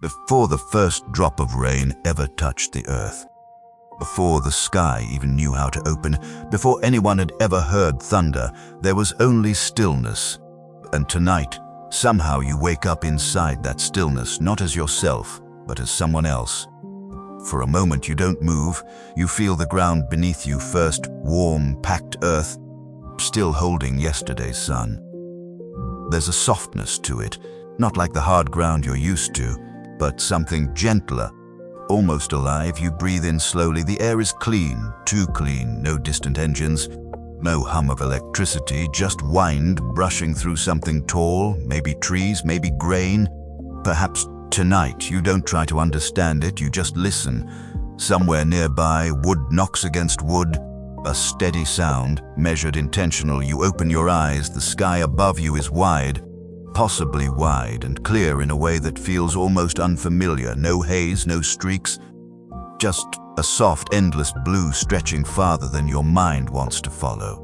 before the first drop of rain ever touched the earth, before the sky even knew how to open, before anyone had ever heard thunder, there was only stillness. And tonight, somehow you wake up inside that stillness, not as yourself, but as someone else. For a moment you don't move, you feel the ground beneath you, first warm, packed earth, still holding yesterday's sun. There's a softness to it, not like the hard ground you're used to, but something gentler, almost alive. You breathe in slowly. The air is clean, too clean, no distant engines, no hum of electricity, just wind brushing through something tall, maybe trees, maybe grain. Perhaps tonight you don't try to understand it, you just listen. Somewhere nearby, wood knocks against wood, a steady sound, measured, intentional. You open your eyes, the sky above you is wide, possibly wide and clear in a way that feels almost unfamiliar. No haze, no streaks, just a soft, endless blue stretching farther than your mind wants to follow.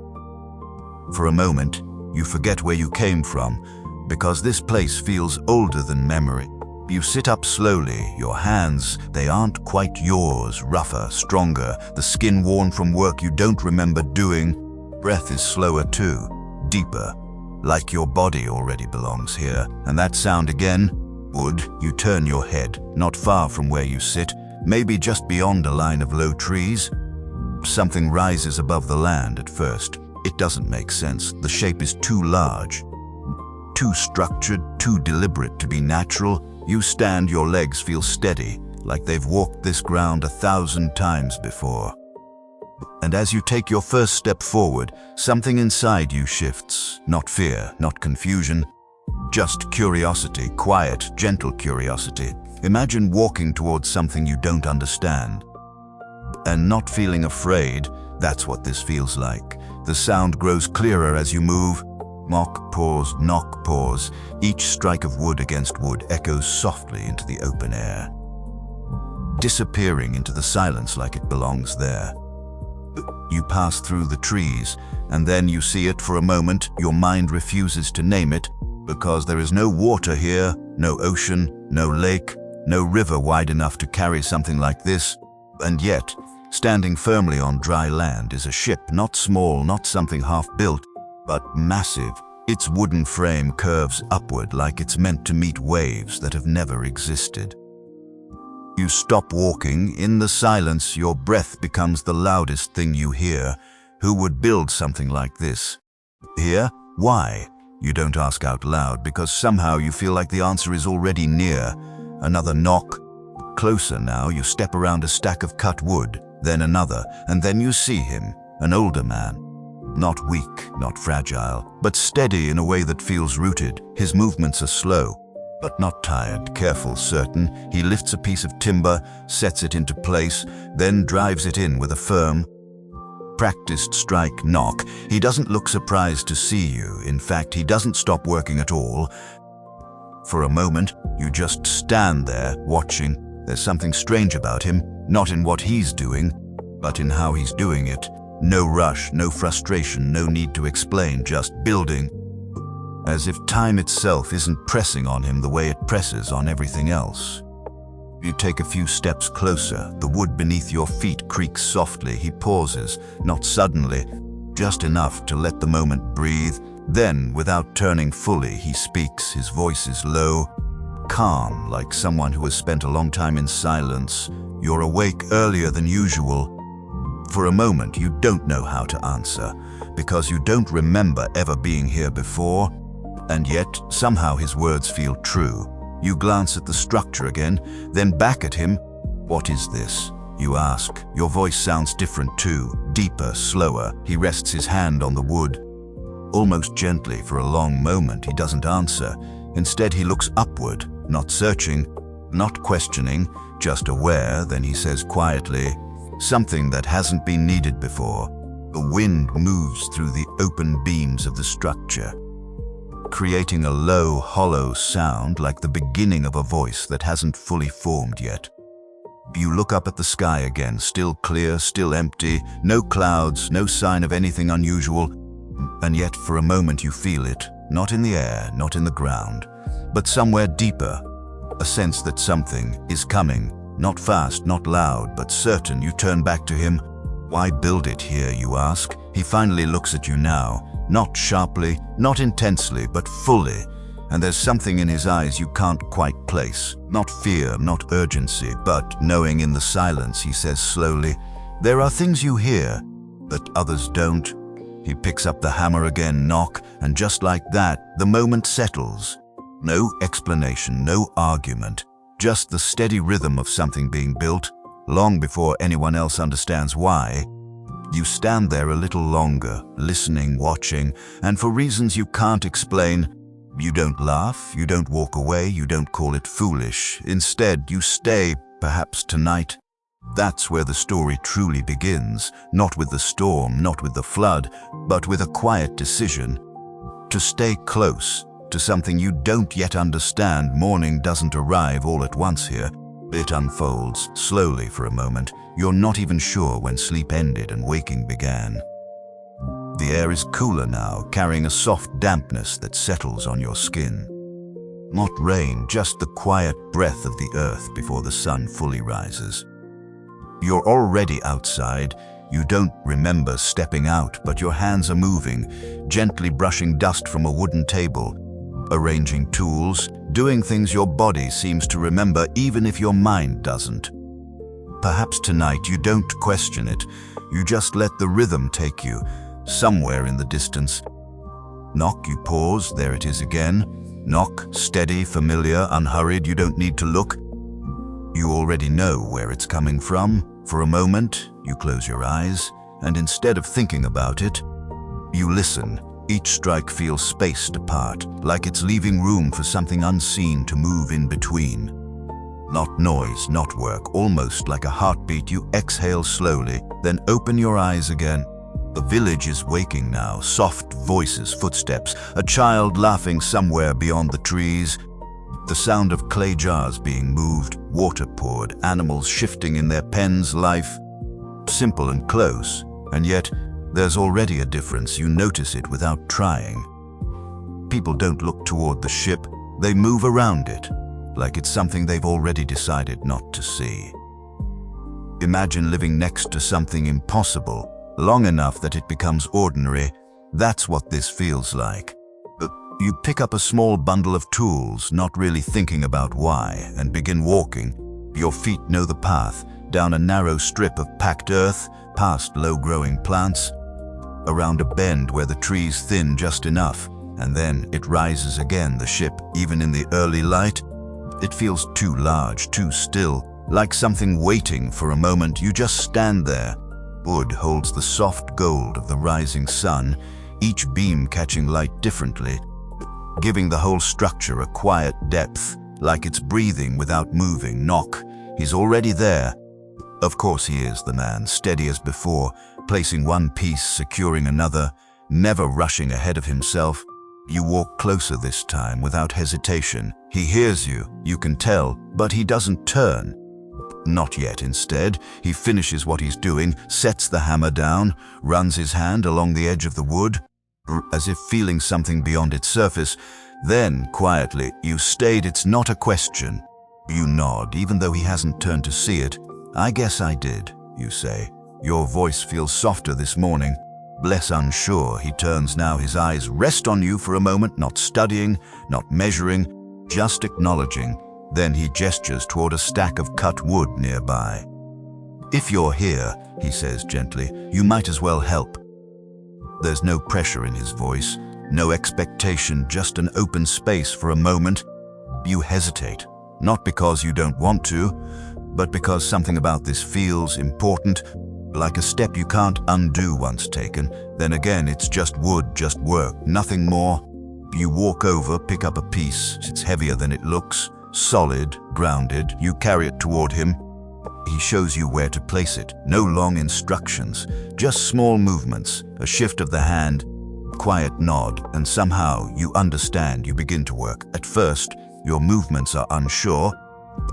For a moment, you forget where you came from, because this place feels older than memory. You sit up slowly, your hands, they aren't quite yours, rougher, stronger, the skin worn from work you don't remember doing. Breath is slower too, deeper, like your body already belongs here. And that sound again, wood. You turn your head, not far from where you sit, maybe just beyond a line of low trees. Something rises above the land at first. It doesn't make sense. The shape is too large, too structured, too deliberate to be natural. You stand, your legs feel steady, like they've walked this ground 1,000 times before. And as you take your first step forward, something inside you shifts. Not fear, not confusion, just curiosity, quiet, gentle curiosity. Imagine walking towards something you don't understand and not feeling afraid. That's what this feels like. The sound grows clearer as you move. Knock, pause, knock, pause. Each strike of wood against wood echoes softly into the open air, disappearing into the silence like it belongs there. You pass through the trees, and then you see it for a moment. Your mind refuses to name it, because there is no water here, no ocean, no lake, no river wide enough to carry something like this. And yet, standing firmly on dry land is a ship, not small, not something half-built, but massive. Its wooden frame curves upward like it's meant to meet waves that have never existed. You stop walking. In the silence, your breath becomes the loudest thing you hear. Who would build something like this? Here? Why? You don't ask out loud, because somehow you feel like the answer is already near. Another knock. Closer now, you step around a stack of cut wood, then another, and then you see him, an older man. Not weak, not fragile, but steady in a way that feels rooted. His movements are slow, but not tired, careful, certain. He lifts a piece of timber, sets it into place, then drives it in with a firm, practiced strike, knock. He doesn't look surprised to see you. In fact, he doesn't stop working at all. For a moment, you just stand there, watching. There's something strange about him, not in what he's doing, but in how he's doing it. No rush, no frustration, no need to explain, just building. As if time itself isn't pressing on him the way it presses on everything else. You take a few steps closer. The wood beneath your feet creaks softly. He pauses, not suddenly, just enough to let the moment breathe. Then, without turning fully, he speaks. His voice is low, calm, like someone who has spent a long time in silence. You're awake earlier than usual. For a moment, you don't know how to answer, because you don't remember ever being here before. And yet, somehow his words feel true. You glance at the structure again, then back at him. What is this? You ask. Your voice sounds different too, deeper, slower. He rests his hand on the wood, almost gently. For a long moment, he doesn't answer. Instead, he looks upward, not searching, not questioning, just aware. Then he says quietly, something that hasn't been needed before. The wind moves through the open beams of the structure, creating a low, hollow sound like the beginning of a voice that hasn't fully formed yet. You look up at the sky again, still clear, still empty, no clouds, no sign of anything unusual. And yet for a moment you feel it, not in the air, not in the ground, but somewhere deeper. A sense that something is coming. Not fast, not loud, but certain. You turn back to him. Why build it here, you ask? He finally looks at you now. Not sharply, not intensely, but fully. And there's something in his eyes you can't quite place. Not fear, not urgency, but knowing in the silence, he says slowly, "There are things you hear, that others don't." He picks up the hammer again, knock, and just like that, the moment settles. No explanation, no argument, just the steady rhythm of something being built, long before anyone else understands why. You stand there a little longer, listening, watching, and for reasons you can't explain, you don't laugh, you don't walk away, you don't call it foolish. Instead, you stay, perhaps tonight. That's where the story truly begins, not with the storm, not with the flood, but with a quiet decision to stay close to something you don't yet understand. Morning doesn't arrive all at once here. It unfolds slowly for a moment. You're not even sure when sleep ended and waking began. The air is cooler now, carrying a soft dampness that settles on your skin. Not rain, just the quiet breath of the earth before the sun fully rises. You're already outside. You don't remember stepping out, but your hands are moving, gently brushing dust from a wooden table, arranging tools, doing things your body seems to remember even if your mind doesn't. Perhaps tonight you don't question it. You just let the rhythm take you, somewhere in the distance. Knock, you pause, there it is again. Knock, steady, familiar, unhurried, you don't need to look. You already know where it's coming from. For a moment, you close your eyes, and instead of thinking about it, you listen. Each strike feels spaced apart, like it's leaving room for something unseen to move in between. Not noise, not work, almost like a heartbeat. You exhale slowly, then open your eyes again. The village is waking now, soft voices, footsteps, a child laughing somewhere beyond the trees. The sound of clay jars being moved, water poured, animals shifting in their pens, life simple and close, and yet there's already a difference. You notice it without trying. People don't look toward the ship, they move around it, like it's something they've already decided not to see. Imagine living next to something impossible, long enough that it becomes ordinary. That's what this feels like. You pick up a small bundle of tools, not really thinking about why, and begin walking. Your feet know the path, down a narrow strip of packed earth, past low-growing plants, around a bend where the trees thin just enough, and then it rises again, the ship, even in the early light. It feels too large, too still, like something waiting for a moment. You just stand there. Wood holds the soft gold of the rising sun, each beam catching light differently, giving the whole structure a quiet depth, like it's breathing without moving. Knock. He's already there. Of course he is, the man, steady as before, placing one piece, securing another, never rushing ahead of himself. You walk closer this time, without hesitation. He hears you, you can tell, but he doesn't turn. Not yet. Instead, he finishes what he's doing, sets the hammer down, runs his hand along the edge of the wood, as if feeling something beyond its surface. Then, quietly, you stayed. It's not a question. You nod, even though he hasn't turned to see it. "I guess I did," you say. Your voice feels softer this morning. Less unsure, he turns now. His eyes rest on you for a moment, not studying, not measuring, just acknowledging. Then he gestures toward a stack of cut wood nearby. "If you're here," he says gently, "you might as well help." There's no pressure in his voice, no expectation, just an open space for a moment. You hesitate, not because you don't want to, but because something about this feels important, like a step you can't undo once taken. Then again, it's just wood, just work, nothing more. You walk over, pick up a piece. It's heavier than it looks, solid, grounded. You carry it toward him. He shows you where to place it. No long instructions, just small movements, a shift of the hand, quiet nod, and somehow you understand. You begin to work. At first, your movements are unsure,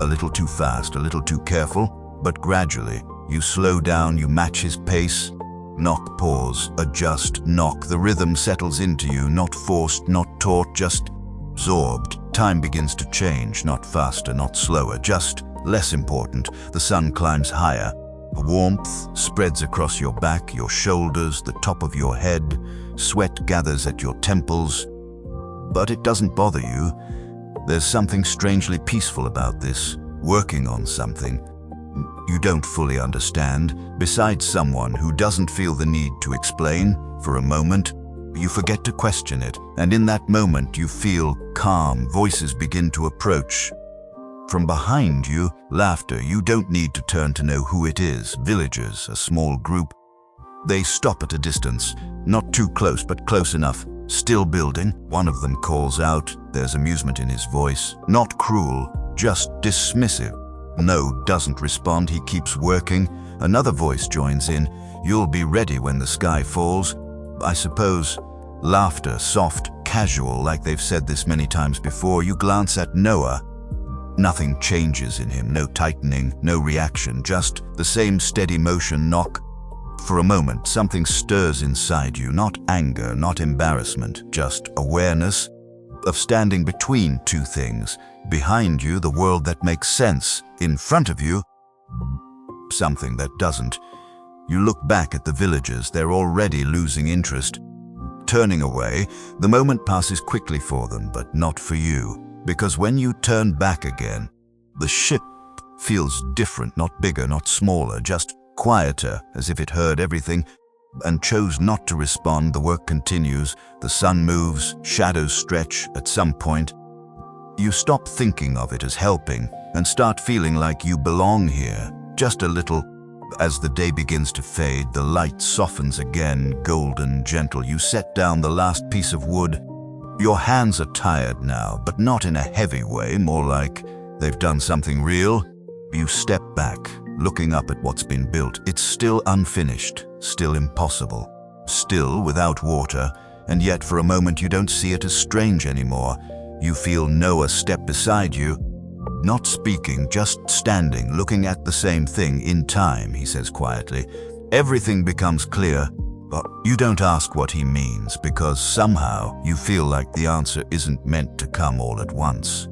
a little too fast, a little too careful, but gradually, you slow down, you match his pace. Knock, pause, adjust, knock. The rhythm settles into you, not forced, not taught, just absorbed. Time begins to change, not faster, not slower, just less important. The sun climbs higher. The warmth spreads across your back, your shoulders, the top of your head. Sweat gathers at your temples. But it doesn't bother you. There's something strangely peaceful about this, working on something you don't fully understand. Besides someone who doesn't feel the need to explain, for a moment, you forget to question it, and in that moment you feel calm. Voices begin to approach. From behind you, laughter. You don't need to turn to know who it is. Villagers, a small group. They stop at a distance, not too close, but close enough. Still building. One of them calls out. There's amusement in his voice. Not cruel, just dismissive. No doesn't respond. He keeps working. Another voice joins in. You'll be ready when the sky falls. I suppose. Laughter, soft, casual, like they've said this many times before. You glance at Noah. Nothing changes in him. No tightening, no reaction. Just the same steady motion. Knock. For a moment, something stirs inside you. Not anger, not embarrassment. Just awareness of standing between two things. Behind you, the world that makes sense. In front of you, something that doesn't. You look back at the villagers. They're already losing interest. Turning away, the moment passes quickly for them, but not for you. Because when you turn back again, the ship feels different, not bigger, not smaller, just quieter, as if it heard everything and chose not to respond. The work continues. The sun moves, shadows stretch. At some point, you stop thinking of it as helping and start feeling like you belong here, just a little. As the day begins to fade, the light softens again, golden, gentle. You set down the last piece of wood. Your hands are tired now, but not in a heavy way, more like they've done something real. You step back, looking up at what's been built. It's still unfinished, still impossible, still without water, and yet for a moment you don't see it as strange anymore. You feel Noah step beside you, not speaking, just standing, looking at the same thing. In time, he says quietly, everything becomes clear, but you don't ask what he means because somehow you feel like the answer isn't meant to come all at once.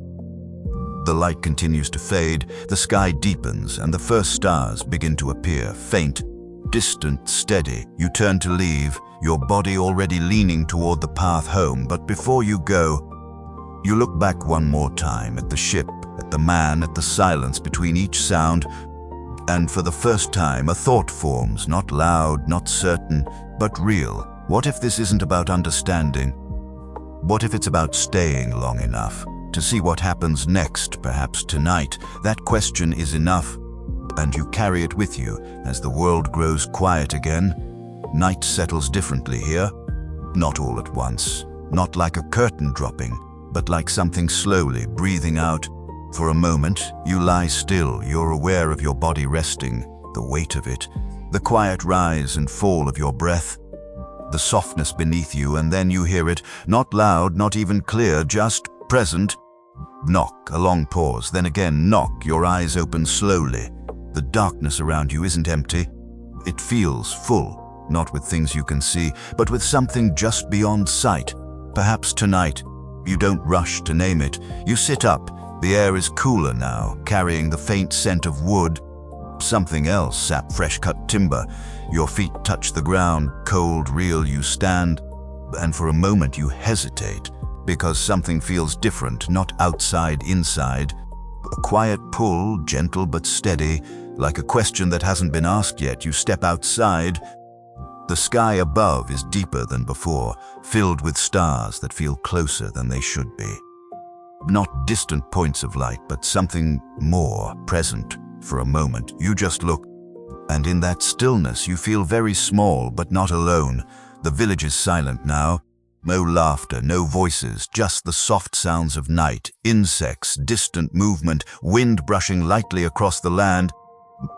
The light continues to fade, the sky deepens, and the first stars begin to appear, faint, distant, steady. You turn to leave, your body already leaning toward the path home, but before you go, you look back one more time at the ship, at the man, at the silence between each sound, and for the first time a thought forms, not loud, not certain, but real. What if this isn't about understanding? What if it's about staying long enough to see what happens next, perhaps tonight? That question is enough, and you carry it with you as the world grows quiet again. Night settles differently here, not all at once, not like a curtain dropping, but like something slowly breathing out. For a moment, you lie still. You're aware of your body resting, the weight of it, the quiet rise and fall of your breath, the softness beneath you, and then you hear it, not loud, not even clear, just present. Knock, a long pause, then again knock. Your eyes open slowly. The darkness around you isn't empty. It feels full, not with things you can see, but with something just beyond sight. Perhaps tonight. You don't rush to name it. You sit up. The air is cooler now, carrying the faint scent of wood. Something else, sap, fresh-cut timber. Your feet touch the ground, cold, real. You stand, and for a moment you hesitate, because something feels different, not outside, inside. A quiet pull, gentle but steady, like a question that hasn't been asked yet. You step outside. The sky above is deeper than before, filled with stars that feel closer than they should be. Not distant points of light, but something more present. For a moment, you just look, and in that stillness you feel very small, but not alone. The village is silent now. No laughter, no voices, just the soft sounds of night, insects, distant movement, wind brushing lightly across the land.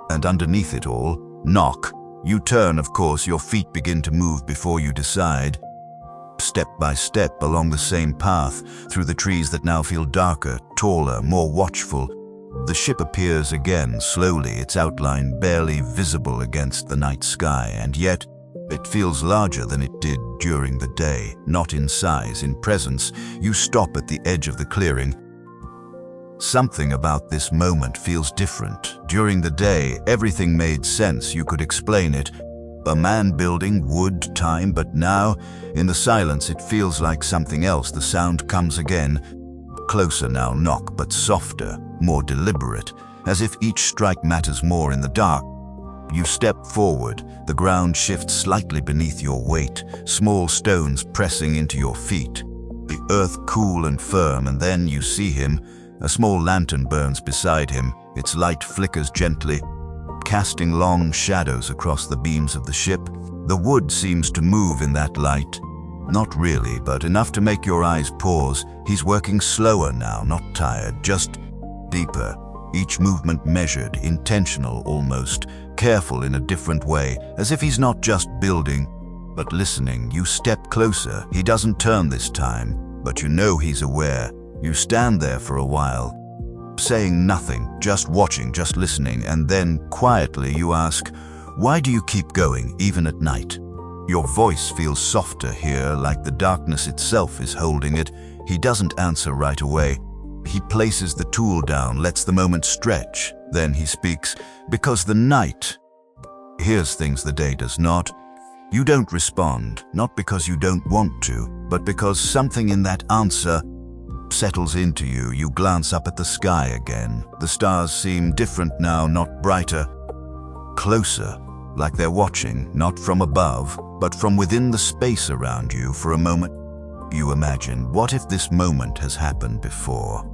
And underneath it all, knock. You turn, of course, your feet begin to move before you decide. Step by step along the same path, through the trees that now feel darker, taller, more watchful. The ship appears again, slowly, its outline barely visible against the night sky, and yet It feels larger than it did during the day, not in size, in presence. You stop at the edge of the clearing. Something about this moment feels different. During the day, everything made sense, you could explain it. A man building, wood, time, but now, in the silence, it feels like something else. The sound comes again. Closer now, knock, but softer, more deliberate, as if each strike matters more in the dark. You step forward, the ground shifts slightly beneath your weight, small stones pressing into your feet. The earth cool and firm, and then you see him. A small lantern burns beside him, its light flickers gently, casting long shadows across the beams of the ship. The wood seems to move in that light. Not really, but enough to make your eyes pause. He's working slower now, not tired, just deeper. Each movement measured, intentional almost, careful in a different way, as if he's not just building, but listening. You step closer. He doesn't turn this time, but you know he's aware. You stand there for a while, saying nothing, just watching, just listening, and then quietly you ask, "Why do you keep going, even at night?" Your voice feels softer here, like the darkness itself is holding it. He doesn't answer right away. He places the tool down, lets the moment stretch. Then he speaks, "Because the night hears things the day does not." You don't respond, not because you don't want to, but because something in that answer settles into you. You glance up at the sky again. The stars seem different now, not brighter, closer, like they're watching, not from above, but from within the space around you. For a moment, you imagine, what if this moment has happened before?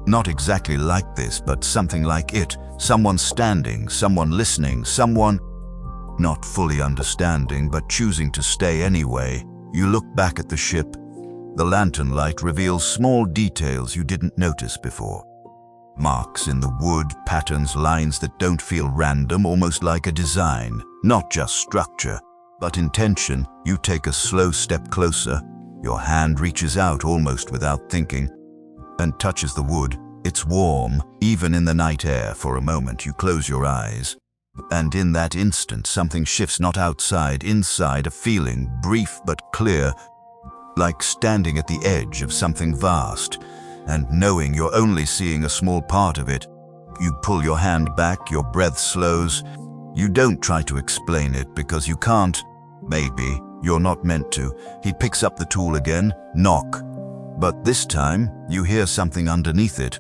Not exactly like this, but something like it. Someone standing, someone listening, someone not fully understanding, but choosing to stay anyway. You look back at the ship. The lantern light reveals small details you didn't notice before. Marks in the wood, patterns, lines that don't feel random, almost like a design. Not just structure, but intention. You take a slow step closer. Your hand reaches out almost without thinking and touches the wood. It's warm, even in the night air. For a moment, you close your eyes. And in that instant, something shifts, not outside, inside. A feeling, brief but clear, like standing at the edge of something vast, and knowing you're only seeing a small part of it. You pull your hand back, your breath slows. You don't try to explain it because you can't. Maybe you're not meant to. He picks up the tool again, knock. But this time, you hear something underneath it.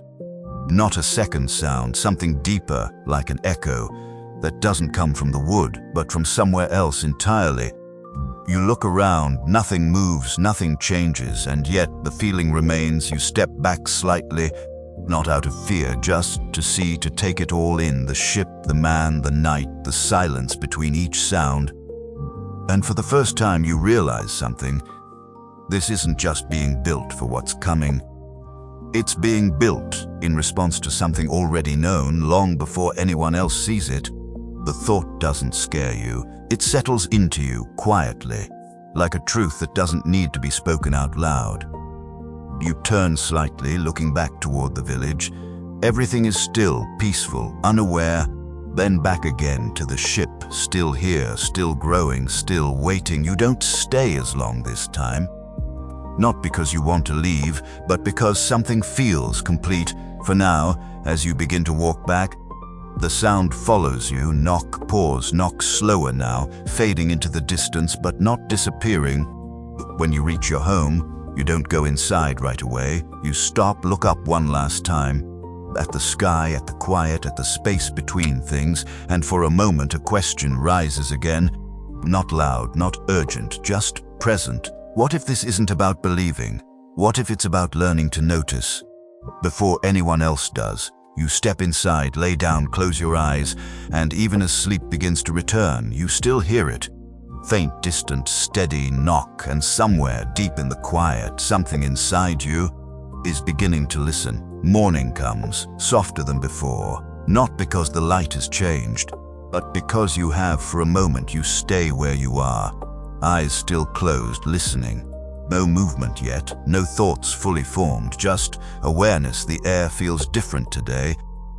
Not a second sound, something deeper, like an echo, that doesn't come from the wood, but from somewhere else entirely. You look around, nothing moves, nothing changes, and yet the feeling remains. You step back slightly, not out of fear, just to see, to take it all in. The ship, the man, the night, the silence between each sound. And for the first time you realize something. This isn't just being built for what's coming. It's being built in response to something already known, long before anyone else sees it. The thought doesn't scare you. It settles into you quietly, like a truth that doesn't need to be spoken out loud. You turn slightly, looking back toward the village. Everything is still, peaceful, unaware, then back again to the ship, still here, still growing, still waiting. You don't stay as long this time. Not because you want to leave, but because something feels complete. For now, as you begin to walk back, the sound follows you. Knock, pause, knock slower now, fading into the distance but not disappearing. When you reach your home, you don't go inside right away. You stop, look up one last time, at the sky, at the quiet, at the space between things, and for a moment a question rises again. Not loud, not urgent, just present. What if this isn't about believing? What if it's about learning to notice? Before anyone else does, you step inside, lay down, close your eyes, and even as sleep begins to return, you still hear it. Faint, distant, steady knock, and somewhere deep in the quiet, something inside you is beginning to listen. Morning comes, softer than before, not because the light has changed, but because you have. For a moment you stay where you are, eyes still closed, listening. No movement yet, no thoughts fully formed, just awareness. The air feels different today,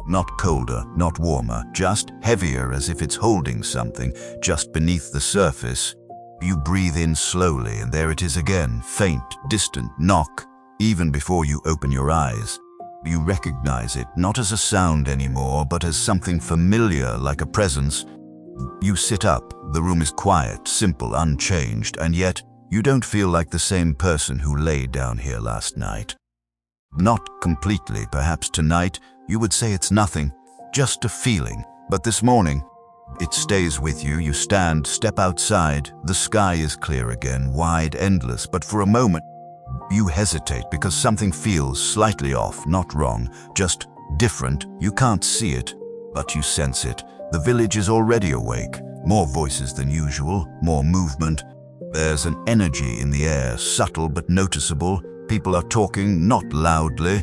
Not colder, not warmer, just heavier, as if it's holding something just beneath the surface. You breathe in slowly, and there it is again, faint, distant knock, even before you open your eyes. You recognize it, not as a sound anymore, but as something familiar, like a presence. You sit up. The room is quiet, simple, unchanged, and yet you don't feel like the same person who lay down here last night. Not completely. Perhaps tonight you would say it's nothing, just a feeling. But this morning, it stays with you. You stand, step outside. The sky is clear again, wide, endless. But for a moment, you hesitate because something feels slightly off, not wrong, just different. You can't see it, but you sense it. The village is already awake. More voices than usual, more movement. There's an energy in the air, subtle but noticeable. People are talking, not loudly.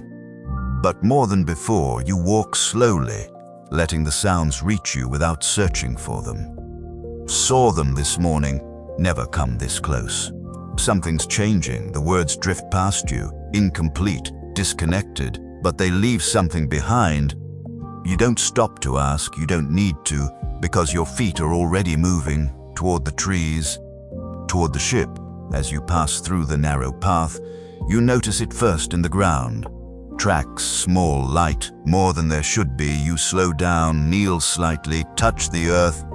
But more than before, you walk slowly, letting the sounds reach you without searching for them. Saw them this morning, never come this close. Something's changing. The words drift past you, incomplete, disconnected, but they leave something behind. You don't stop to ask, you don't need to, because your feet are already moving toward the trees, toward the ship. As you pass through the narrow path, you notice it first in the ground. Tracks, small, light, more than there should be. You slow down, kneel slightly, touch the earth.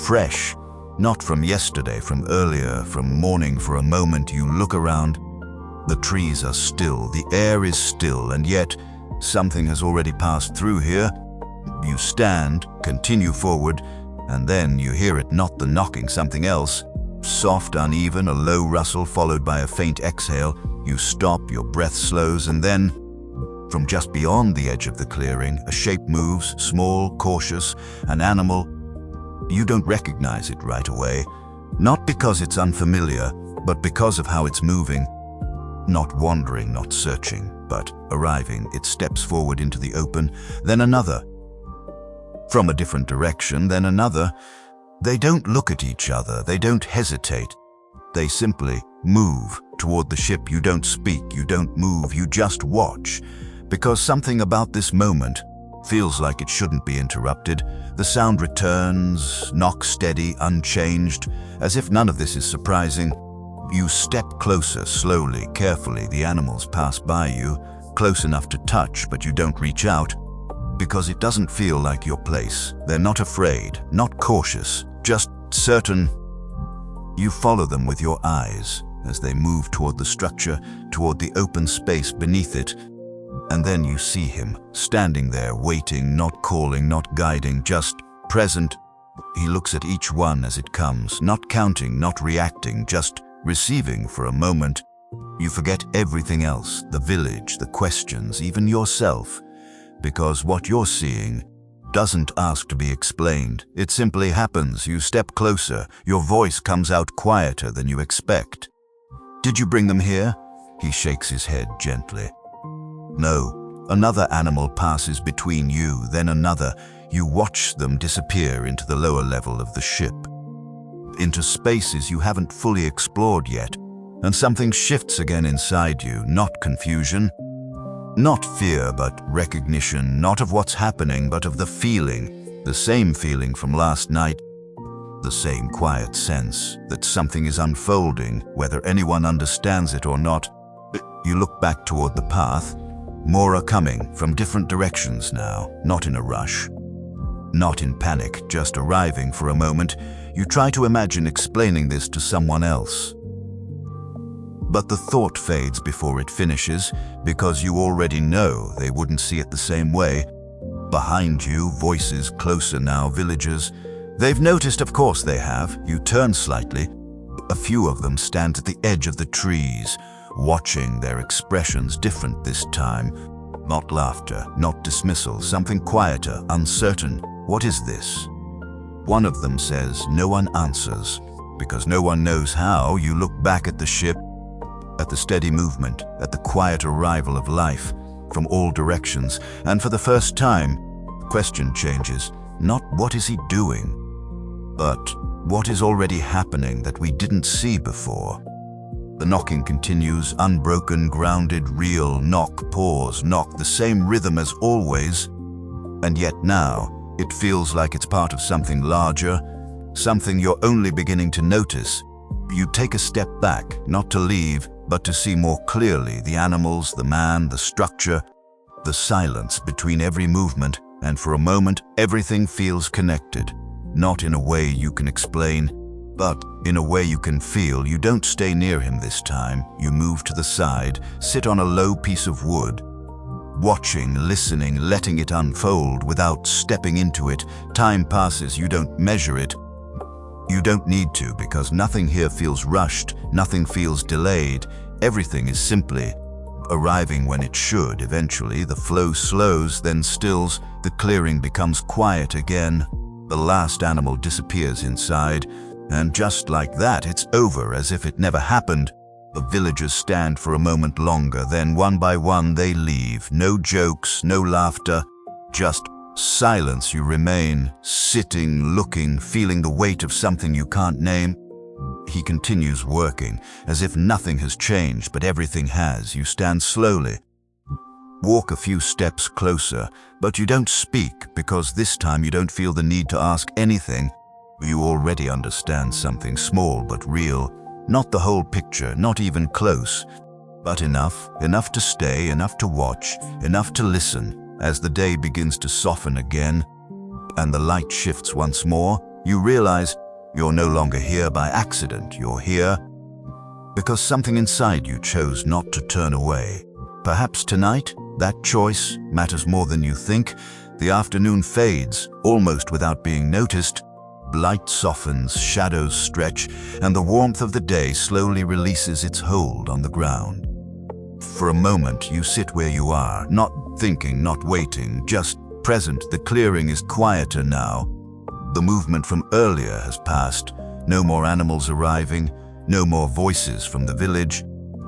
Fresh, not from yesterday, from earlier, from morning. For a moment you look around. The trees are still, the air is still, and yet something has already passed through here. You stand, continue forward, and then you hear it, not the knocking, something else. Soft, uneven, a low rustle followed by a faint exhale. You stop, your breath slows, and then, from just beyond the edge of the clearing, a shape moves, small, cautious, an animal. You don't recognize it right away, not because it's unfamiliar, but because of how it's moving. Not wandering, not searching, but arriving. It steps forward into the open, then another. From a different direction, then another. They don't look at each other, they don't hesitate. They simply move toward the ship. You don't speak, you don't move, you just watch. Because something about this moment feels like it shouldn't be interrupted. The sound returns, knock steady, unchanged, as if none of this is surprising. You step closer, slowly, carefully. The animals pass by you, close enough to touch, but you don't reach out, because it doesn't feel like your place. They're not afraid, not cautious, just certain. You follow them with your eyes as they move toward the structure, toward the open space beneath it. And then you see him, standing there, waiting, not calling, not guiding, just present. He looks at each one as it comes, not counting, not reacting, just receiving for a moment. You forget everything else, the village, the questions, even yourself, because what you're seeing doesn't ask to be explained. It simply happens. You step closer. Your voice comes out quieter than you expect. Did you bring them here? He shakes his head gently. No. Another animal passes between you, then another. You watch them disappear into the lower level of the ship, into spaces you haven't fully explored yet, and something shifts again inside you. Not confusion, not fear, but recognition, not of what's happening, but of the feeling, the same feeling from last night, the same quiet sense that something is unfolding, whether anyone understands it or not. You look back toward the path. More are coming from different directions now, not in a rush, not in panic, just arriving for a moment. You try to imagine explaining this to someone else, but the thought fades before it finishes, because you already know they wouldn't see it the same way. Behind you, voices closer now, villagers. They've noticed, of course they have. You turn slightly. A few of them stand at the edge of the trees, watching, their expressions different this time. Not laughter, not dismissal, something quieter, uncertain. What is this? One of them says. No one answers, because no one knows how. You look back at the ship, at the steady movement, at the quiet arrival of life from all directions, and for the first time, the question changes. Not what is he doing, but what is already happening that we didn't see before. The knocking continues, unbroken, grounded, real. Knock, pause, knock, the same rhythm as always. And yet now, it feels like it's part of something larger, something you're only beginning to notice. You take a step back, not to leave, but to see more clearly the animals, the man, the structure, the silence between every movement, and for a moment, everything feels connected. Not in a way you can explain, but in a way you can feel. You don't stay near him this time. You move to the side, sit on a low piece of wood, watching, listening, letting it unfold without stepping into it. Time passes, you don't measure it. You don't need to, because nothing here feels rushed, nothing feels delayed. Everything is simply arriving when it should. Eventually, the flow slows, then stills, the clearing becomes quiet again. The last animal disappears inside, and just like that, it's over, as if it never happened. The villagers stand for a moment longer, then one by one they leave. No jokes, no laughter, just silence. You remain, sitting, looking, feeling the weight of something you can't name. He continues working, as if nothing has changed, but everything has. You stand slowly, walk a few steps closer, but you don't speak, because this time you don't feel the need to ask anything. You already understand something small but real. Not the whole picture, not even close, but enough to stay, enough to watch, enough to listen. As the day begins to soften again, and the light shifts once more, you realize you're no longer here by accident. You're here because something inside you chose not to turn away. Perhaps tonight, that choice matters more than you think. The afternoon fades, almost without being noticed. Light softens, shadows stretch, and the warmth of the day slowly releases its hold on the ground. For a moment, you sit where you are, not thinking, not waiting, just present. The clearing is quieter now. The movement from earlier has passed. No more animals arriving, no more voices from the village.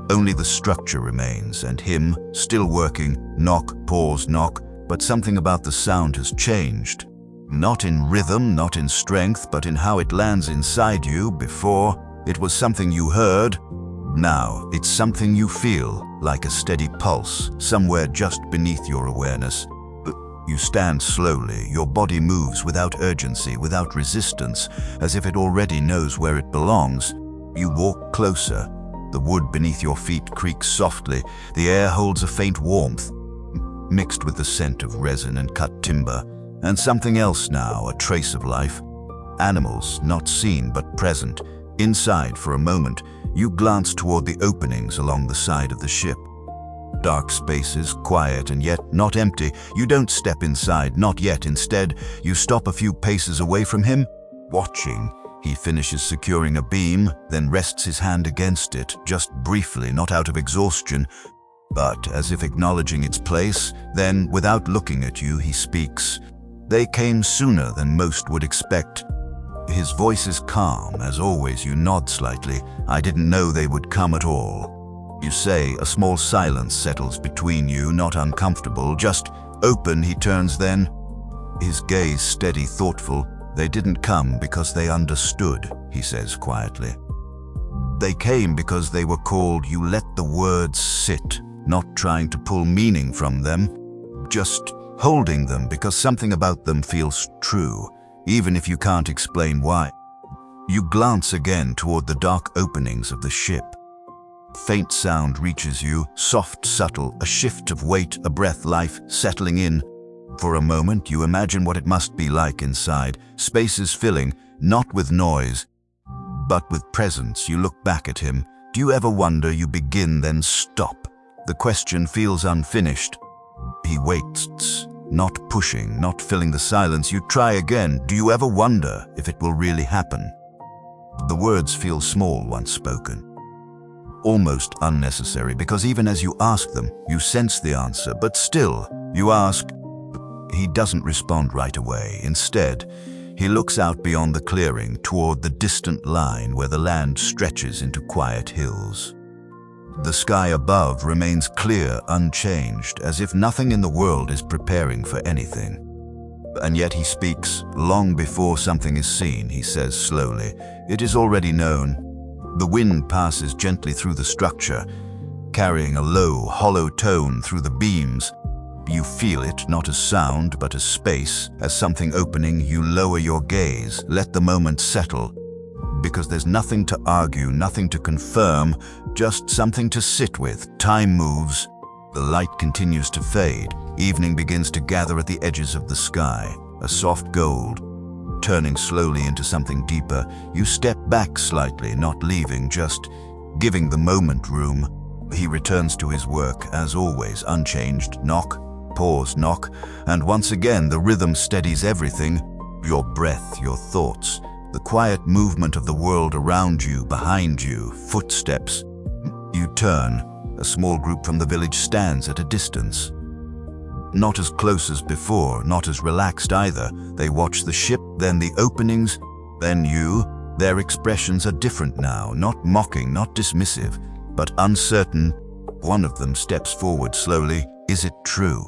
Only the structure remains, and him, still working. Knock, pause, knock, but something about the sound has changed. Not in rhythm, not in strength, but in how it lands inside you. Before, it was something you heard. Now, it's something you feel, like a steady pulse, somewhere just beneath your awareness. You stand slowly, your body moves without urgency, without resistance, as if it already knows where it belongs. You walk closer. The wood beneath your feet creaks softly. The air holds a faint warmth, mixed with the scent of resin and cut timber. And something else now, a trace of life. Animals, not seen but present. Inside, for a moment, you glance toward the openings along the side of the ship. Dark spaces, quiet and yet not empty. You don't step inside, not yet. Instead, you stop a few paces away from him, watching. He finishes securing a beam, then rests his hand against it, just briefly, not out of exhaustion, but as if acknowledging its place. Then, without looking at you, he speaks. They came sooner than most would expect. His voice is calm, as always. You nod slightly. I didn't know they would come at all. You say. A small silence settles between you, not uncomfortable, just open. He turns then, his gaze steady, thoughtful. They didn't come because they understood, he says quietly. They came because they were called. You let the words sit, not trying to pull meaning from them, just holding them because something about them feels true, even if you can't explain why. You glance again toward the dark openings of the ship. Faint sound reaches you, soft, subtle, a shift of weight, a breath, life settling in. For a moment, you imagine what it must be like inside. Spaces filling, not with noise, but with presence. You look back at him. Do you ever wonder? You begin, then stop. The question feels unfinished. He waits, not pushing, not filling the silence. You try again. Do you ever wonder if it will really happen? The words feel small once spoken, almost unnecessary, because even as you ask them, you sense the answer, but still, you ask. He doesn't respond right away. Instead, he looks out beyond the clearing, toward the distant line where the land stretches into quiet hills. The sky above remains clear, unchanged, as if nothing in the world is preparing for anything. And yet he speaks long before something is seen. He says slowly, "It is already known." The wind passes gently through the structure, carrying a low, hollow tone through the beams. You feel it, not as sound, but as space, as something opening. You lower your gaze, let the moment settle, because there's nothing to argue, nothing to confirm, just something to sit with. Time moves, the light continues to fade. Evening begins to gather at the edges of the sky, a soft gold, turning slowly into something deeper. You step back slightly, not leaving, just giving the moment room. He returns to his work, as always, unchanged. Knock, pause, knock, and once again the rhythm steadies everything. Your breath, your thoughts, the quiet movement of the world around you, behind you, footsteps. You turn. A small group from the village stands at a distance. Not as close as before, not as relaxed either. They watch the ship, then the openings, then you. Their expressions are different now, not mocking, not dismissive, but uncertain. One of them steps forward slowly. Is it true?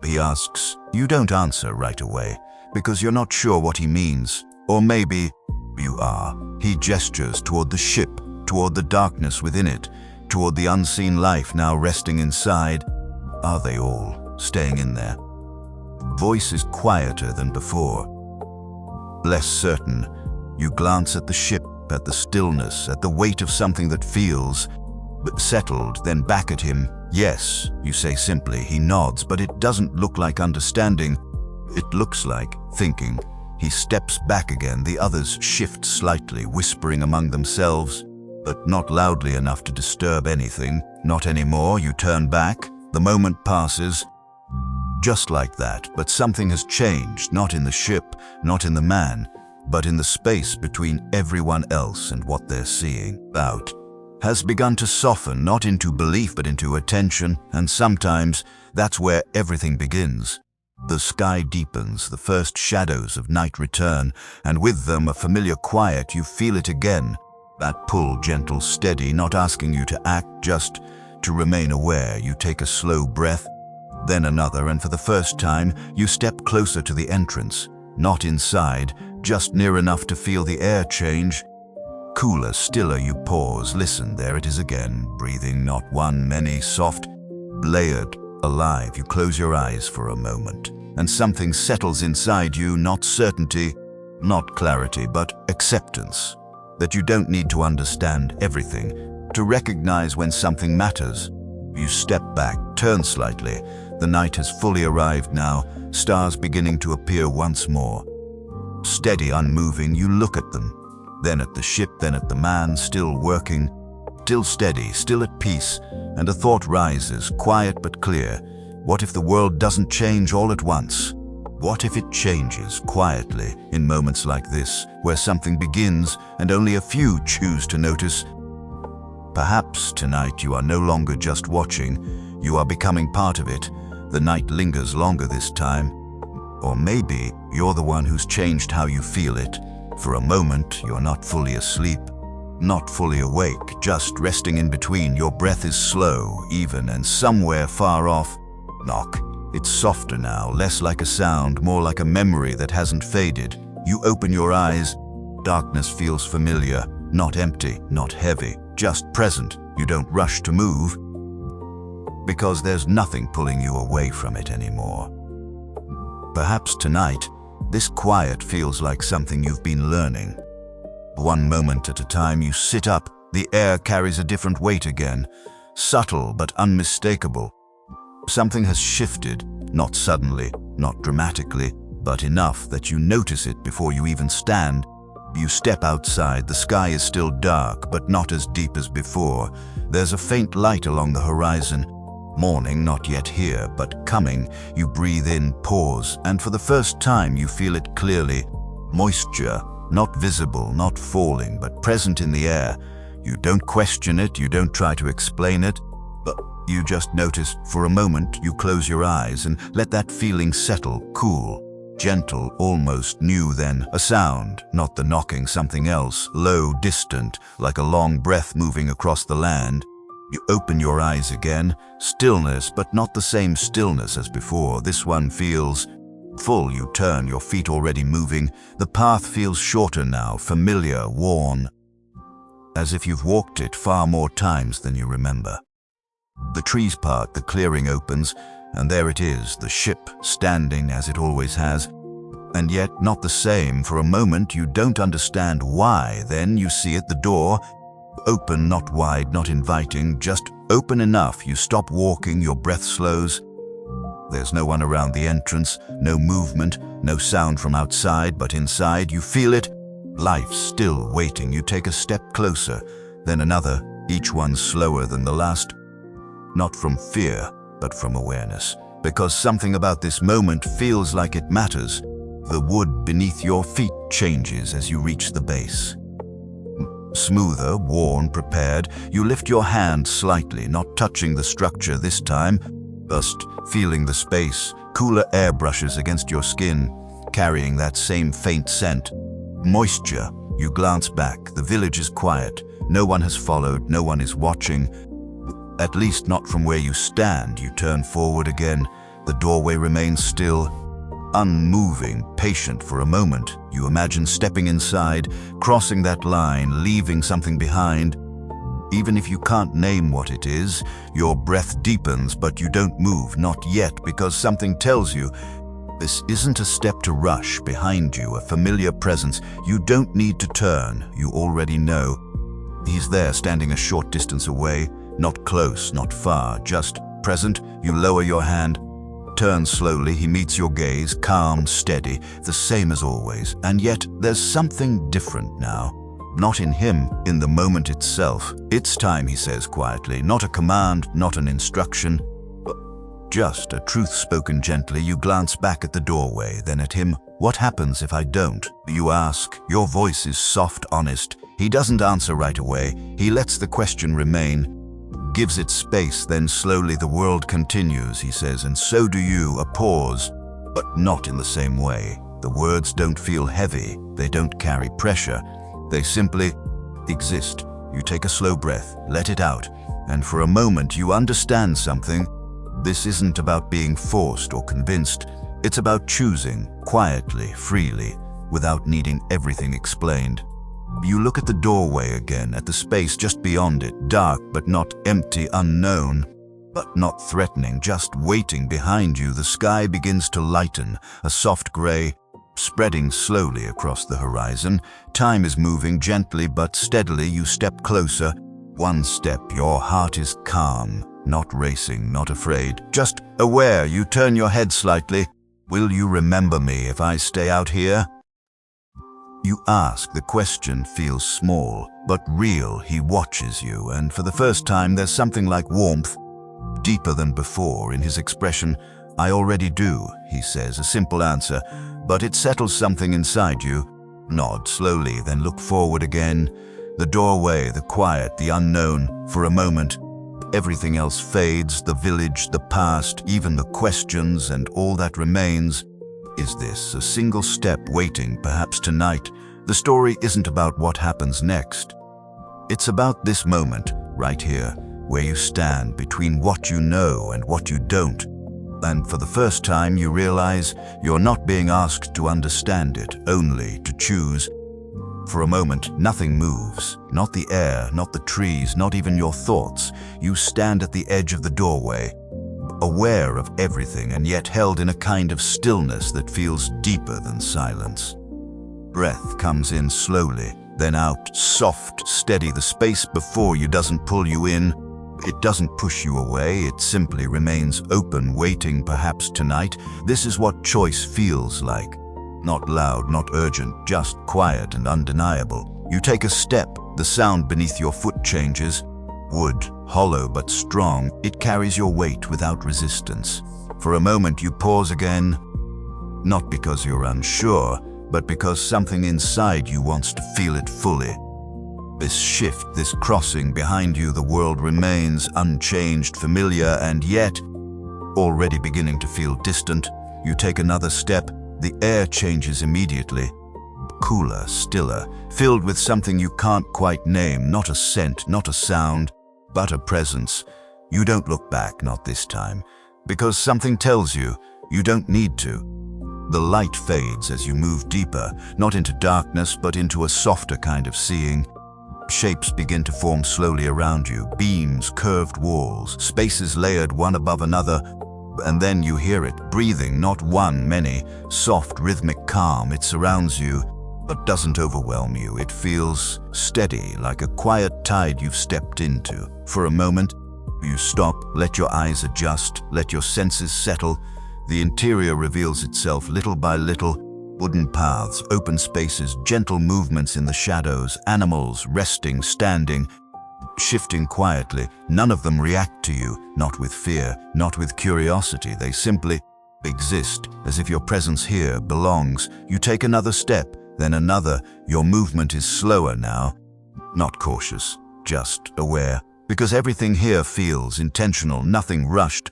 He asks. You don't answer right away, because you're not sure what he means. Or maybe you are. He gestures toward the ship, toward the darkness within it, toward the unseen life now resting inside. Are they all staying in there? Voice is quieter than before, less certain. You glance at the ship, at the stillness, at the weight of something that feels, but settled, then back at him. Yes, you say simply. He nods, but it doesn't look like understanding. It looks like thinking. He steps back again. The others shift slightly, whispering among themselves, but not loudly enough to disturb anything. Not anymore. You turn back. The moment passes. Just like that, but something has changed, not in the ship, not in the man, but in the space between everyone else and what they're seeing. Out has begun to soften, not into belief but into attention, and sometimes that's where everything begins. The sky deepens, the first shadows of night return, and with them a familiar quiet. You feel it again, that pull, gentle, steady, not asking you to act, just to remain aware. You take a slow breath, then another, and for the first time you step closer to the entrance, not inside, just near enough to feel the air change. Cooler, stiller. You pause, listen. There it is again, breathing, not one, many, soft, layered, alive. You close your eyes for a moment, and something settles inside you, not certainty, not clarity, but acceptance. That you don't need to understand everything, to recognize when something matters. You step back, turn slightly. The night has fully arrived now, stars beginning to appear once more. Steady, unmoving, you look at them, then at the ship, then at the man, still working, still steady, still at peace, and a thought rises, quiet but clear. What if the world doesn't change all at once? What if it changes quietly in moments like this, where something begins and only a few choose to notice? Perhaps tonight you are no longer just watching, you are becoming part of it. The night lingers longer this time. Or maybe you're the one who's changed how you feel it. For a moment, you're not fully asleep, not fully awake, just resting in between. Your breath is slow, even, and somewhere far off. Knock. It's softer now, less like a sound, more like a memory that hasn't faded. You open your eyes. Darkness feels familiar, not empty, not heavy, just present. You don't rush to move, because there's nothing pulling you away from it anymore. Perhaps tonight, this quiet feels like something you've been learning. One moment at a time, you sit up. The air carries a different weight again, subtle but unmistakable. Something has shifted, not suddenly, not dramatically, but enough that you notice it before you even stand. You step outside. The sky is still dark, but not as deep as before. There's a faint light along the horizon. Morning, not yet here, but coming. You breathe in, pause, and for the first time you feel it clearly. Moisture, not visible, not falling, but present in the air. You don't question it, you don't try to explain it, but you just notice. For a moment, you close your eyes and let that feeling settle, cool, gentle, almost new. Then a sound, not the knocking, something else, low, distant, like a long breath moving across the land. You open your eyes again. Stillness, but not the same stillness as before. This one feels full. You turn, your feet already moving. The path feels shorter now, familiar, worn, as if you've walked it far more times than you remember. The trees part, the clearing opens. and there it is, the ship, standing as it always has, and yet not the same. For a moment you don't understand why. Then you see it, the door, open, not wide, not inviting, just open enough. You stop walking, your breath slows. There's no one around the entrance, no movement, no sound from outside, but inside you feel it. Life still waiting. You take a step closer, then another, each one slower than the last. Not from fear, but from awareness. Because something about this moment feels like it matters. The wood beneath your feet changes as you reach the base. Smoother, worn, prepared, you lift your hand slightly, not touching the structure this time, just feeling the space. Cooler air brushes against your skin, carrying that same faint scent. Moisture. You glance back. The village is quiet. No one has followed. No one is watching. At least not from where you stand. You turn forward again. The doorway remains still, unmoving, patient for a moment. You imagine stepping inside, crossing that line, leaving something behind. Even if you can't name what it is, your breath deepens, but you don't move, not yet, because something tells you this isn't a step to rush. Behind you, a familiar presence. You don't need to turn. You already know. He's there, standing a short distance away, not close, not far, just present. You lower your hand, turn slowly. He meets your gaze, calm, steady, the same as always. And yet there's something different now. Not in him, in the moment itself. It's time, he says quietly, not a command, not an instruction, just a truth spoken gently. You glance back at the doorway, then at him. What happens if I don't? You ask. Your voice is soft, honest. He doesn't answer right away. He lets the question remain, gives it space, then slowly the world continues, he says, and so do you. A pause, but not in the same way. The words don't feel heavy. They don't carry pressure. They simply exist. You take a slow breath, let it out, and for a moment you understand something. This isn't about being forced or convinced. It's about choosing, quietly, freely, without needing everything explained. You look at the doorway again, at the space just beyond it, dark but not empty, unknown, but not threatening, just waiting behind you. The sky begins to lighten, a soft gray, spreading slowly across the horizon. Time is moving gently but steadily. You step closer. One step, your heart is calm. Not racing, not afraid, just aware. You turn your head slightly. Will you remember me if I stay out here? You ask. The question feels small, but real. He watches you, and for the first time there's something like warmth, deeper than before, in his expression. I already do, he says, a simple answer, but it settles something inside you. Nod slowly, then look forward again. The doorway, the quiet, the unknown. For a moment, everything else fades, the village, the past, even the questions, and all that remains is this, a single step waiting, perhaps tonight. The story isn't about what happens next. It's about this moment, right here, where you stand between what you know and what you don't. And for the first time you realize you're not being asked to understand it, only to choose. For a moment, nothing moves. Not the air, not the trees, not even your thoughts. You stand at the edge of the doorway, aware of everything and yet held in a kind of stillness that feels deeper than silence. Breath comes in slowly, then out, soft, steady. The space before you doesn't pull you in. It doesn't push you away. It simply remains open, waiting. Perhaps tonight, this is what choice feels like. Not loud, not urgent, just quiet and undeniable. You take a step. The sound beneath your foot changes. Wood, hollow but strong, it carries your weight without resistance. For a moment you pause again, not because you're unsure, but because something inside you wants to feel it fully. This shift, this crossing behind you, the world remains unchanged, familiar, and yet already beginning to feel distant. You take another step. The air changes immediately. Cooler, stiller, filled with something you can't quite name. Not a scent, not a sound, but a presence. You don't look back, not this time, because something tells you you don't need to. The light fades as you move deeper, not into darkness, but into a softer kind of seeing. Shapes begin to form slowly around you, beams, curved walls, spaces layered one above another. And then you hear it, breathing, not one, many, soft, rhythmic calm. It surrounds you, but doesn't overwhelm you. It feels steady, like a quiet tide you've stepped into. For a moment, you stop, let your eyes adjust, let your senses settle. The interior reveals itself little by little. Wooden paths, open spaces, gentle movements in the shadows, animals resting, standing, shifting quietly. None of them react to you, not with fear, not with curiosity. They simply exist, as if your presence here belongs. You take another step, then another. Your movement is slower now, not cautious, just aware, because everything here feels intentional, nothing rushed,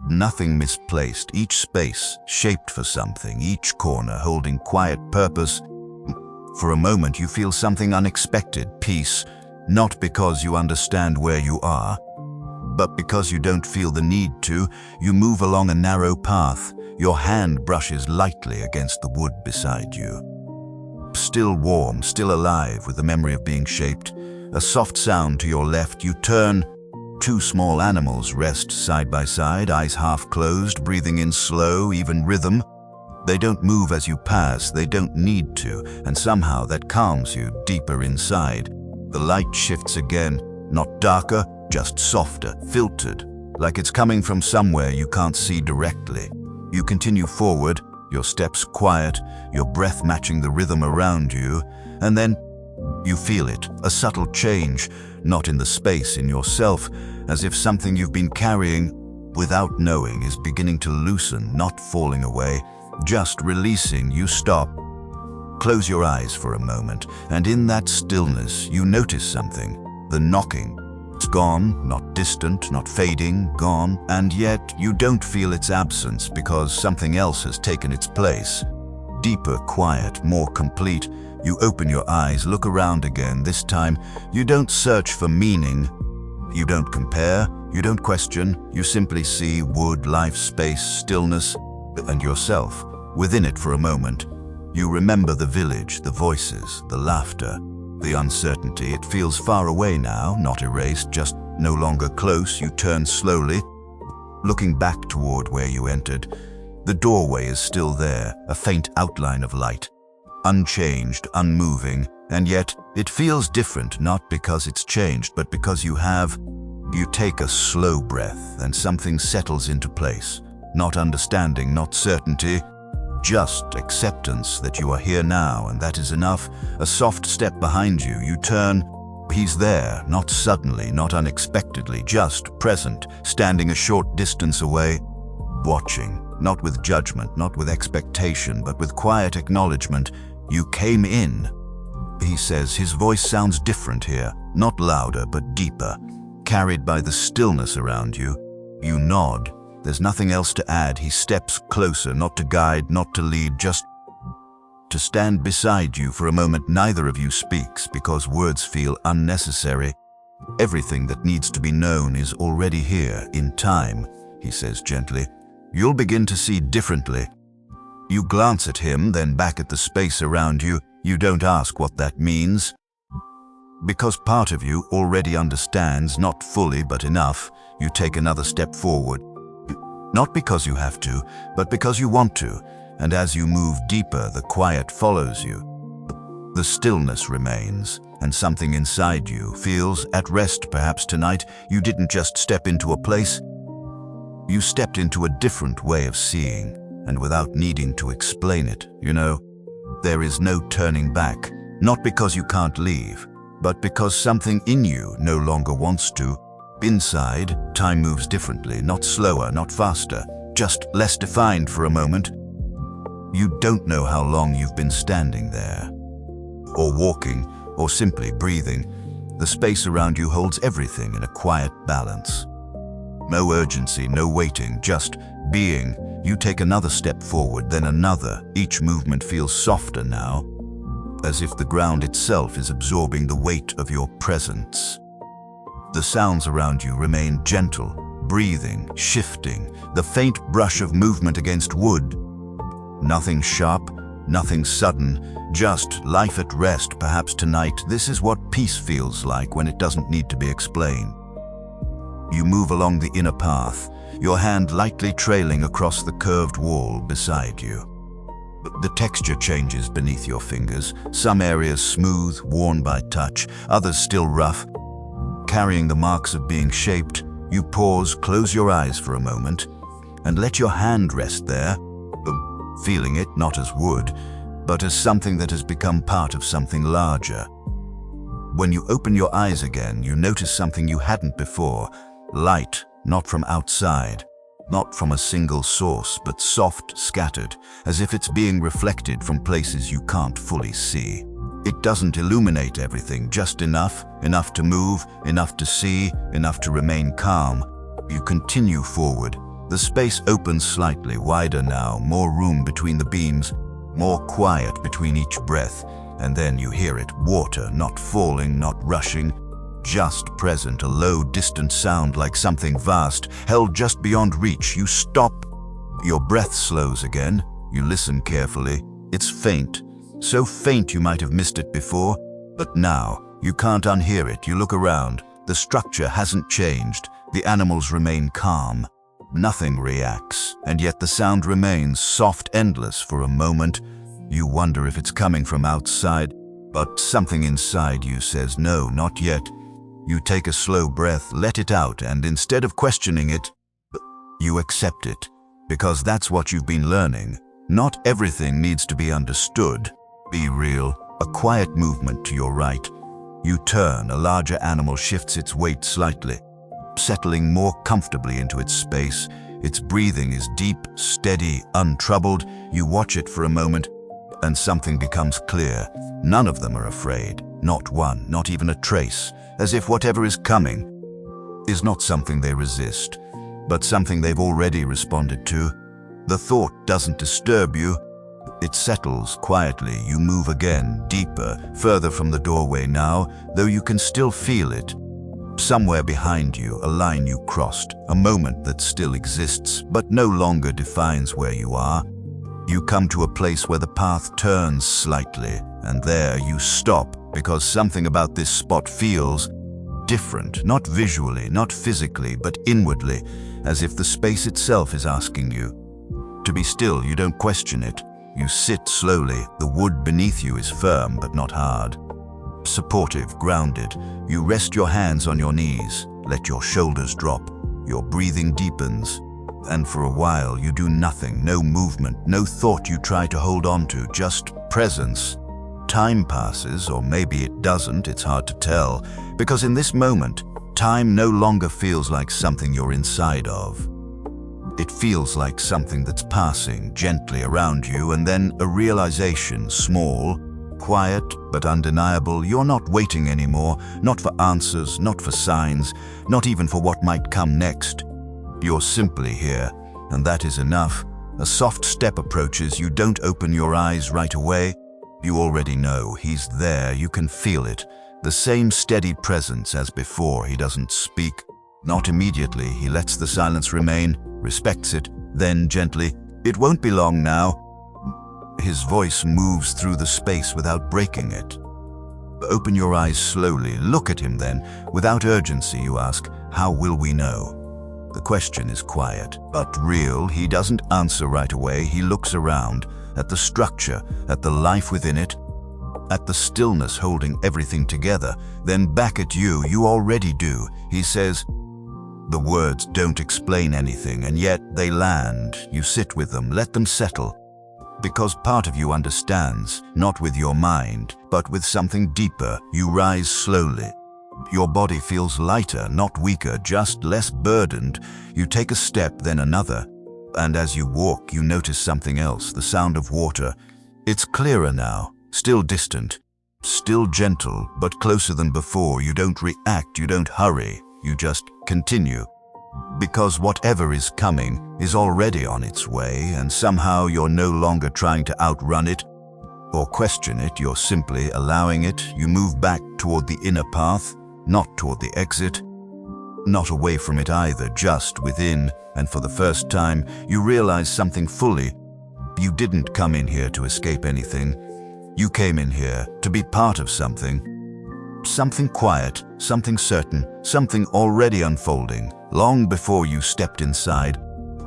nothing misplaced. Each space shaped for something, each corner holding quiet purpose. For a moment you feel something unexpected, peace, not because you understand where you are, but because you don't feel the need to. You move along a narrow path. Your hand brushes lightly against the wood beside you. Still warm, still alive with the memory of being shaped. A soft sound to your left. You turn. Two small animals rest side by side, eyes half closed, breathing in slow, even rhythm. They don't move as you pass, they don't need to, and somehow that calms you deeper inside. The light shifts again, not darker, just softer, filtered, like it's coming from somewhere you can't see directly. You continue forward, your steps quiet, your breath matching the rhythm around you, and then you feel it, a subtle change, not in the space, in yourself, as if something you've been carrying without knowing is beginning to loosen, not falling away, just releasing. You stop, close your eyes for a moment, and in that stillness you notice something, the knocking. It's gone, not distant, not fading, gone, and yet you don't feel its absence because something else has taken its place. Deeper, quiet, more complete. You open your eyes, look around again. This time, you don't search for meaning. You don't compare, you don't question. You simply see wood, life, space, stillness, and yourself. Within it for a moment, you remember the village, the voices, the laughter, the uncertainty. It feels far away now, not erased, just no longer close. You turn slowly, looking back toward where you entered. The doorway is still there, a faint outline of light. Unchanged, unmoving, and yet it feels different, not because it's changed, but because you take a slow breath and something settles into place. Not understanding, not certainty, just acceptance that you are here now, and that is enough. A soft step behind you, you turn. He's there, not suddenly, not unexpectedly, just present, standing a short distance away, watching, not with judgment, not with expectation, but with quiet acknowledgement. You came in, he says. His voice sounds different here, not louder, but deeper, carried by the stillness around you. You nod. There's nothing else to add. He steps closer, not to guide, not to lead, just to stand beside you for a moment. Neither of you speaks because words feel unnecessary. Everything that needs to be known is already here, in time, he says gently. You'll begin to see differently. You glance at him, then back at the space around you. You don't ask what that means, because part of you already understands, not fully, but enough. You take another step forward. Not because you have to, but because you want to, and as you move deeper, the quiet follows you. The stillness remains, and something inside you feels at rest. Perhaps tonight you didn't just step into a place, you stepped into a different way of seeing, and without needing to explain it. You know, there is no turning back, not because you can't leave, but because something in you no longer wants to. Inside, time moves differently, not slower, not faster, just less defined for a moment. You don't know how long you've been standing there, or walking, or simply breathing. The space around you holds everything in a quiet balance. No urgency, no waiting, just being. You take another step forward, then another. Each movement feels softer now, as if the ground itself is absorbing the weight of your presence. The sounds around you remain gentle, breathing, shifting, the faint brush of movement against wood. Nothing sharp, nothing sudden, just life at rest. Perhaps tonight this is what peace feels like when it doesn't need to be explained. You move along the inner path, your hand lightly trailing across the curved wall beside you. The texture changes beneath your fingers, some areas smooth, worn by touch, others still rough. Carrying the marks of being shaped, you pause, close your eyes for a moment, and let your hand rest there, feeling it not as wood, but as something that has become part of something larger. When you open your eyes again, you notice something you hadn't before. Light, not from outside, not from a single source, but soft, scattered, as if it's being reflected from places you can't fully see. It doesn't illuminate everything, just enough to move, enough to see, enough to remain calm. You continue forward. The space opens slightly, wider now, more room between the beams, more quiet between each breath, and then you hear it, water, not falling, not rushing, just present, a low, distant sound like something vast, held just beyond reach. You stop. Your breath slows again. You listen carefully. It's faint, so faint you might have missed it before, but now you can't unhear it. You look around. The structure hasn't changed. The animals remain calm. Nothing reacts, and yet the sound remains soft, endless for a moment. You wonder if it's coming from outside, but something inside you says no, not yet. You take a slow breath, let it out, and instead of questioning it, you accept it, because that's what you've been learning. Not everything needs to be understood. Be real. A quiet movement to your right. You turn, a larger animal shifts its weight slightly, settling more comfortably into its space. Its breathing is deep, steady, untroubled. You watch it for a moment, and something becomes clear. None of them are afraid. Not one, not even a trace. As if whatever is coming is not something they resist, but something they've already responded to. The thought doesn't disturb you. It settles quietly. You move again, deeper, further from the doorway now, though you can still feel it. Somewhere behind you, a line you crossed, a moment that still exists, but no longer defines where you are. You come to a place where the path turns slightly, and there you stop, because something about this spot feels different, not visually, not physically, but inwardly, as if the space itself is asking you to be still. You don't question it. You sit slowly. The wood beneath you is firm, but not hard. Supportive, grounded. You rest your hands on your knees, let your shoulders drop. Your breathing deepens, and for a while you do nothing, no movement, no thought you try to hold on to, just presence. Time passes, or maybe it doesn't, it's hard to tell, because in this moment, time no longer feels like something you're inside of. It feels like something that's passing gently around you, and then a realization, small, quiet, but undeniable. You're not waiting anymore, not for answers, not for signs, not even for what might come next. You're simply here, and that is enough. A soft step approaches. You don't open your eyes right away. You already know he's there. You can feel it. The same steady presence as before. He doesn't speak. Not immediately. He lets the silence remain, respects it. Then gently, "It won't be long now." His voice moves through the space without breaking it. Open your eyes slowly. Look at him then. Without urgency, you ask, "How will we know?" The question is quiet, but real. He doesn't answer right away. He looks around, at the structure, at the life within it, at the stillness holding everything together, then back at you. You already do. He says, the words don't explain anything, and yet they land. You sit with them, let them settle. Because part of you understands, not with your mind, but with something deeper. You rise slowly. Your body feels lighter, not weaker, just less burdened. You take a step, then another. And as you walk, you notice something else, the sound of water. It's clearer now, still distant, still gentle, but closer than before. You don't react, you don't hurry, you just continue. Because whatever is coming is already on its way, and somehow you're no longer trying to outrun it or question it. You're simply allowing it. You move back toward the inner path, not toward the exit, not away from it either, just within. And for the first time, you realize something fully. You didn't come in here to escape anything. You came in here to be part of something. Something quiet, something certain, something already unfolding, long before you stepped inside.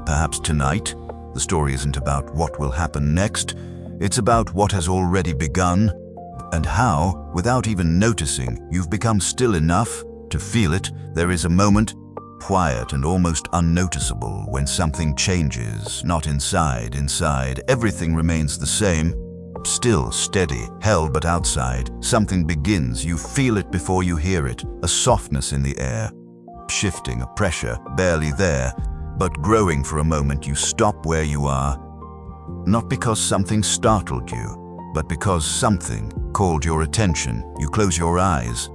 Perhaps tonight, the story isn't about what will happen next, it's about what has already begun, and how, without even noticing, you've become still enough to feel it. There is a moment, quiet and almost unnoticeable, when something changes, not inside. Inside, everything remains the same, still, steady, held but outside. Something begins, you feel it before you hear it, a softness in the air, shifting, a pressure, barely there, but growing for a moment. You stop where you are, not because something startled you, but because something called your attention. You close your eyes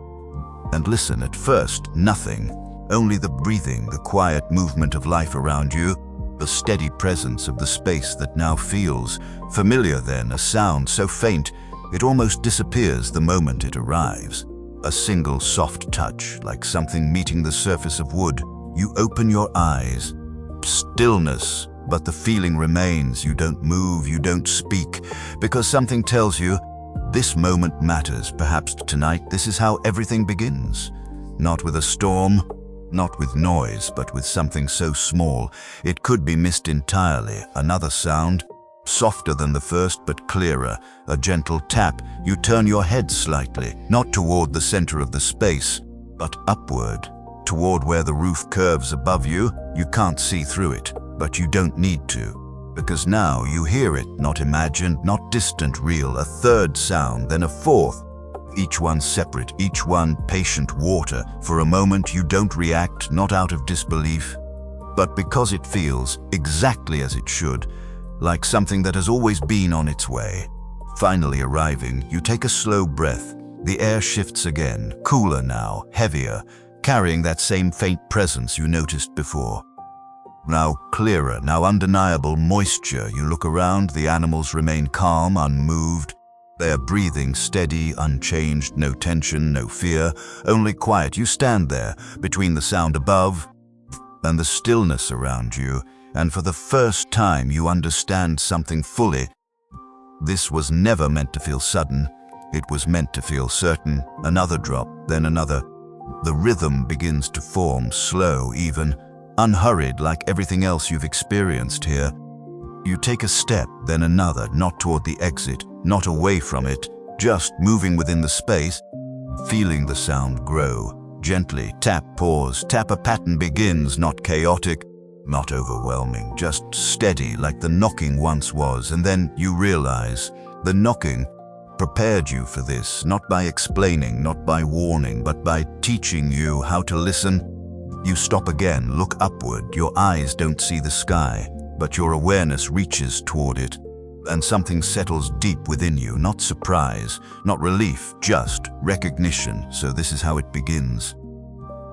and listen. At first, nothing, only the breathing, the quiet movement of life around you, the steady presence of the space that now feels familiar. Then a sound so faint it almost disappears the moment it arrives. A single soft touch, like something meeting the surface of wood. You open your eyes. Stillness, but the feeling remains. You don't move, you don't speak, because something tells you this moment matters. Perhaps tonight this is how everything begins. Not with a storm, not with noise, but with something so small it could be missed entirely. Another sound, softer than the first but clearer, a gentle tap. You turn your head slightly, not toward the center of the space, but upward, toward where the roof curves above you. You can't see through it, but you don't need to, because now you hear it, not imagined, not distant, real. A third sound, then a fourth, each one separate, each one patient water. For a moment you don't react, not out of disbelief, but because it feels exactly as it should, like something that has always been on its way. Finally arriving, you take a slow breath. The air shifts again, cooler now, heavier, carrying that same faint presence you noticed before. Now clearer, now undeniable moisture. You look around, the animals remain calm, unmoved. They are breathing steady, unchanged, no tension, no fear, only quiet. You stand there, between the sound above and the stillness around you, and for the first time you understand something fully. This was never meant to feel sudden, it was meant to feel certain. Another drop, then another. The rhythm begins to form, slow even, unhurried, like everything else you've experienced here. You take a step, then another, not toward the exit, not away from it, just moving within the space, feeling the sound grow. Gently, tap, pause, tap. A pattern begins, not chaotic, not overwhelming, just steady, like the knocking once was. And then you realize the knocking prepared you for this, not by explaining, not by warning, but by teaching you how to listen. You stop again, look upward. Your eyes don't see the sky, but your awareness reaches toward it, and something settles deep within you. Not surprise, not relief, just recognition. So this is how it begins.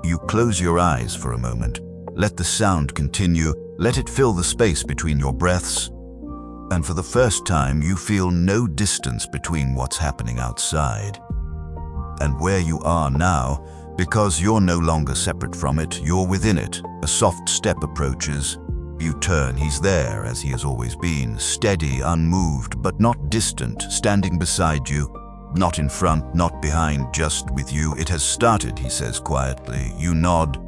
You close your eyes for a moment. Let the sound continue. Let it fill the space between your breaths. And for the first time, you feel no distance between what's happening outside and where you are now, because you're no longer separate from it. You're within it. A soft step approaches. You turn. He's there, as he has always been, steady, unmoved, but not distant, standing beside you. Not in front, not behind, just with you. It has started, he says quietly. You nod.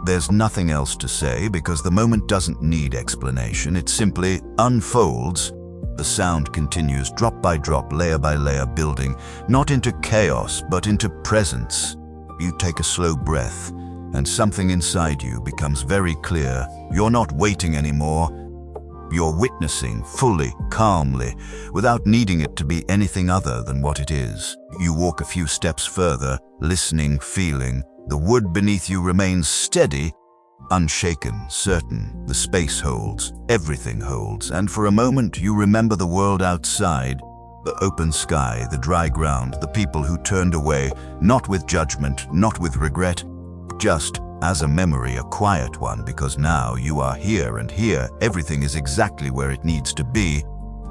There's nothing else to say, because the moment doesn't need explanation. It simply unfolds. The sound continues, drop by drop, layer by layer, building, not into chaos, but into presence. You take a slow breath, and something inside you becomes very clear. You're not waiting anymore. You're witnessing fully, calmly, without needing it to be anything other than what it is. You walk a few steps further, listening, feeling. The wood beneath you remains steady, unshaken, certain. The space holds, everything holds, and for a moment you remember the world outside, the open sky, the dry ground, the people who turned away, not with judgment, not with regret, just as a memory, a quiet one, because now you are here, and here everything is exactly where it needs to be.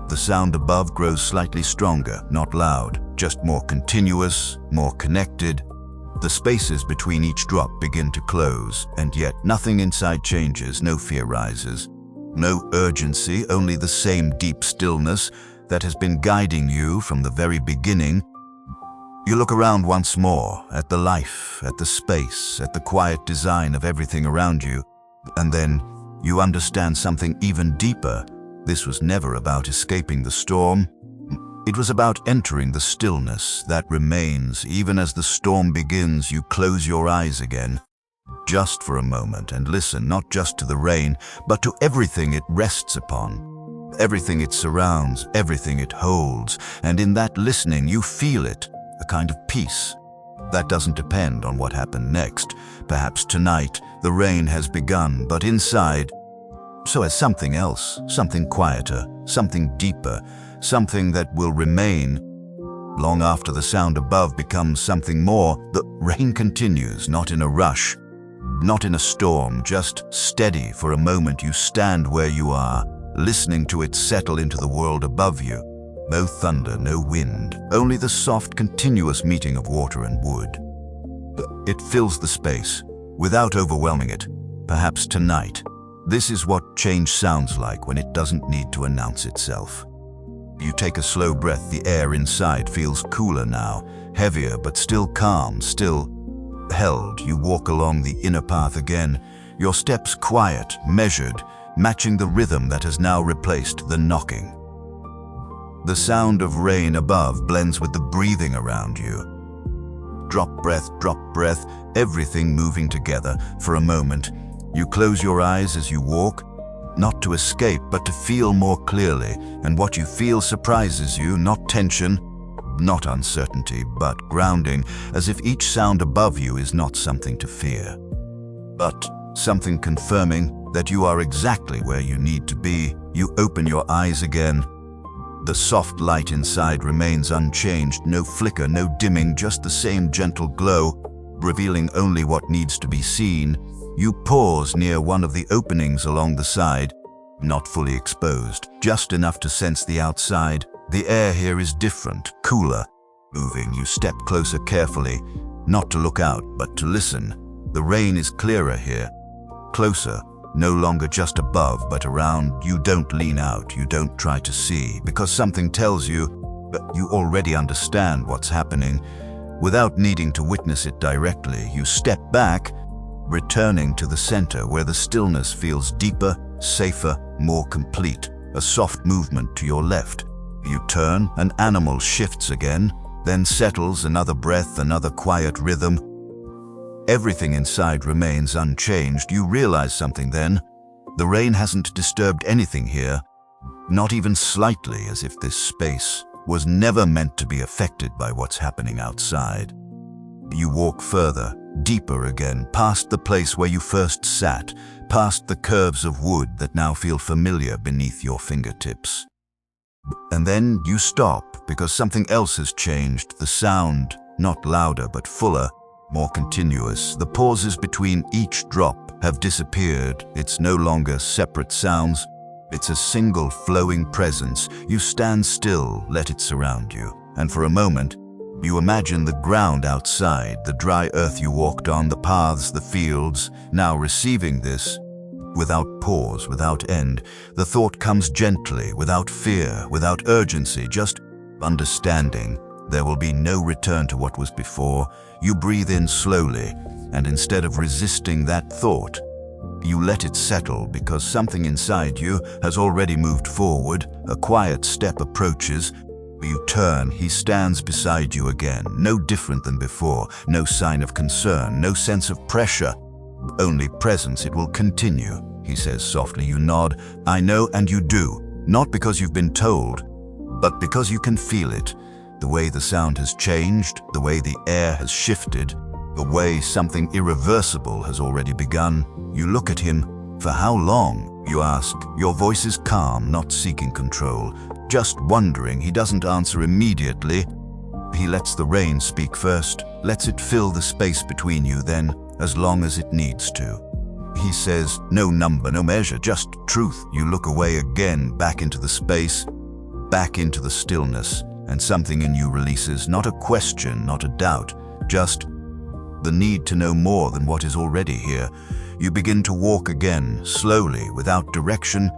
The sound above grows slightly stronger, not loud, just more continuous, more connected. The spaces between each drop begin to close, and yet nothing inside changes. No fear rises, no urgency, only the same deep stillness that has been guiding you from the very beginning. You look around once more, at the life, at the space, at the quiet design of everything around you, and then you understand something even deeper. This was never about escaping the storm. It was about entering the stillness that remains. Even as the storm begins, you close your eyes again, just for a moment, and listen not just to the rain, but to everything it rests upon, everything it surrounds, everything it holds. And in that listening, you feel it, a kind of peace that doesn't depend on what happened next. Perhaps tonight the rain has begun, but inside, so has something else, something quieter, something deeper, something that will remain long after the sound above becomes something more. The rain continues, not in a rush, not in a storm, just steady. For a moment you stand where you are, listening to it settle into the world above you. No thunder, no wind, only the soft, continuous meeting of water and wood. It fills the space, without overwhelming it. Perhaps tonight, this is what change sounds like when it doesn't need to announce itself. You take a slow breath. The air inside feels cooler now, heavier but still calm, still held. You walk along the inner path again, your steps quiet, measured, matching the rhythm that has now replaced the knocking. The sound of rain above blends with the breathing around you. Drop breath, everything moving together. For a moment, you close your eyes as you walk, not to escape, but to feel more clearly. And what you feel surprises you, not tension, not uncertainty, but grounding, as if each sound above you is not something to fear, but something confirming that you are exactly where you need to be. You open your eyes again. The soft light inside remains unchanged, no flicker, no dimming, just the same gentle glow, revealing only what needs to be seen. You pause near one of the openings along the side, not fully exposed, just enough to sense the outside. The air here is different, cooler, moving. You step closer carefully, not to look out, but to listen. The rain is clearer here, closer, no longer just above, but around. You don't lean out, you don't try to see, because something tells you, but you already understand what's happening. Without needing to witness it directly, you step back, returning to the center where the stillness feels deeper, safer, more complete. A soft movement to your left. You turn, an animal shifts again, then settles. Another breath, another quiet rhythm. Everything inside remains unchanged. You realize something then. The rain hasn't disturbed anything here, not even slightly, as if this space was never meant to be affected by what's happening outside. You walk further, deeper again, past the place where you first sat, past the curves of wood that now feel familiar beneath your fingertips. And then you stop, because something else has changed. The sound, not louder but fuller, more continuous. The pauses between each drop have disappeared. It's no longer separate sounds. It's a single flowing presence. You stand still, let it surround you. And for a moment, you imagine the ground outside, the dry earth you walked on, the paths, the fields, now receiving this. Without pause, without end, the thought comes gently, without fear, without urgency, just understanding. There will be no return to what was before. You breathe in slowly, and instead of resisting that thought, you let it settle, because something inside you has already moved forward. A quiet step approaches. You turn, he stands beside you again, no different than before, no sign of concern, no sense of pressure, only presence. It will continue, he says softly. You nod. I know, and you do, not because you've been told, but because you can feel it. The way the sound has changed, the way the air has shifted, the way something irreversible has already begun. You look at him. For how long? You ask. Your voice is calm, not seeking control, just wondering. He doesn't answer immediately. He lets the rain speak first, lets it fill the space between you, then, as long as it needs to. He says, no number, no measure, just truth. You look away again, back into the space, back into the stillness, and something in you releases, not a question, not a doubt, just the need to know more than what is already here. You begin to walk again, slowly, without direction,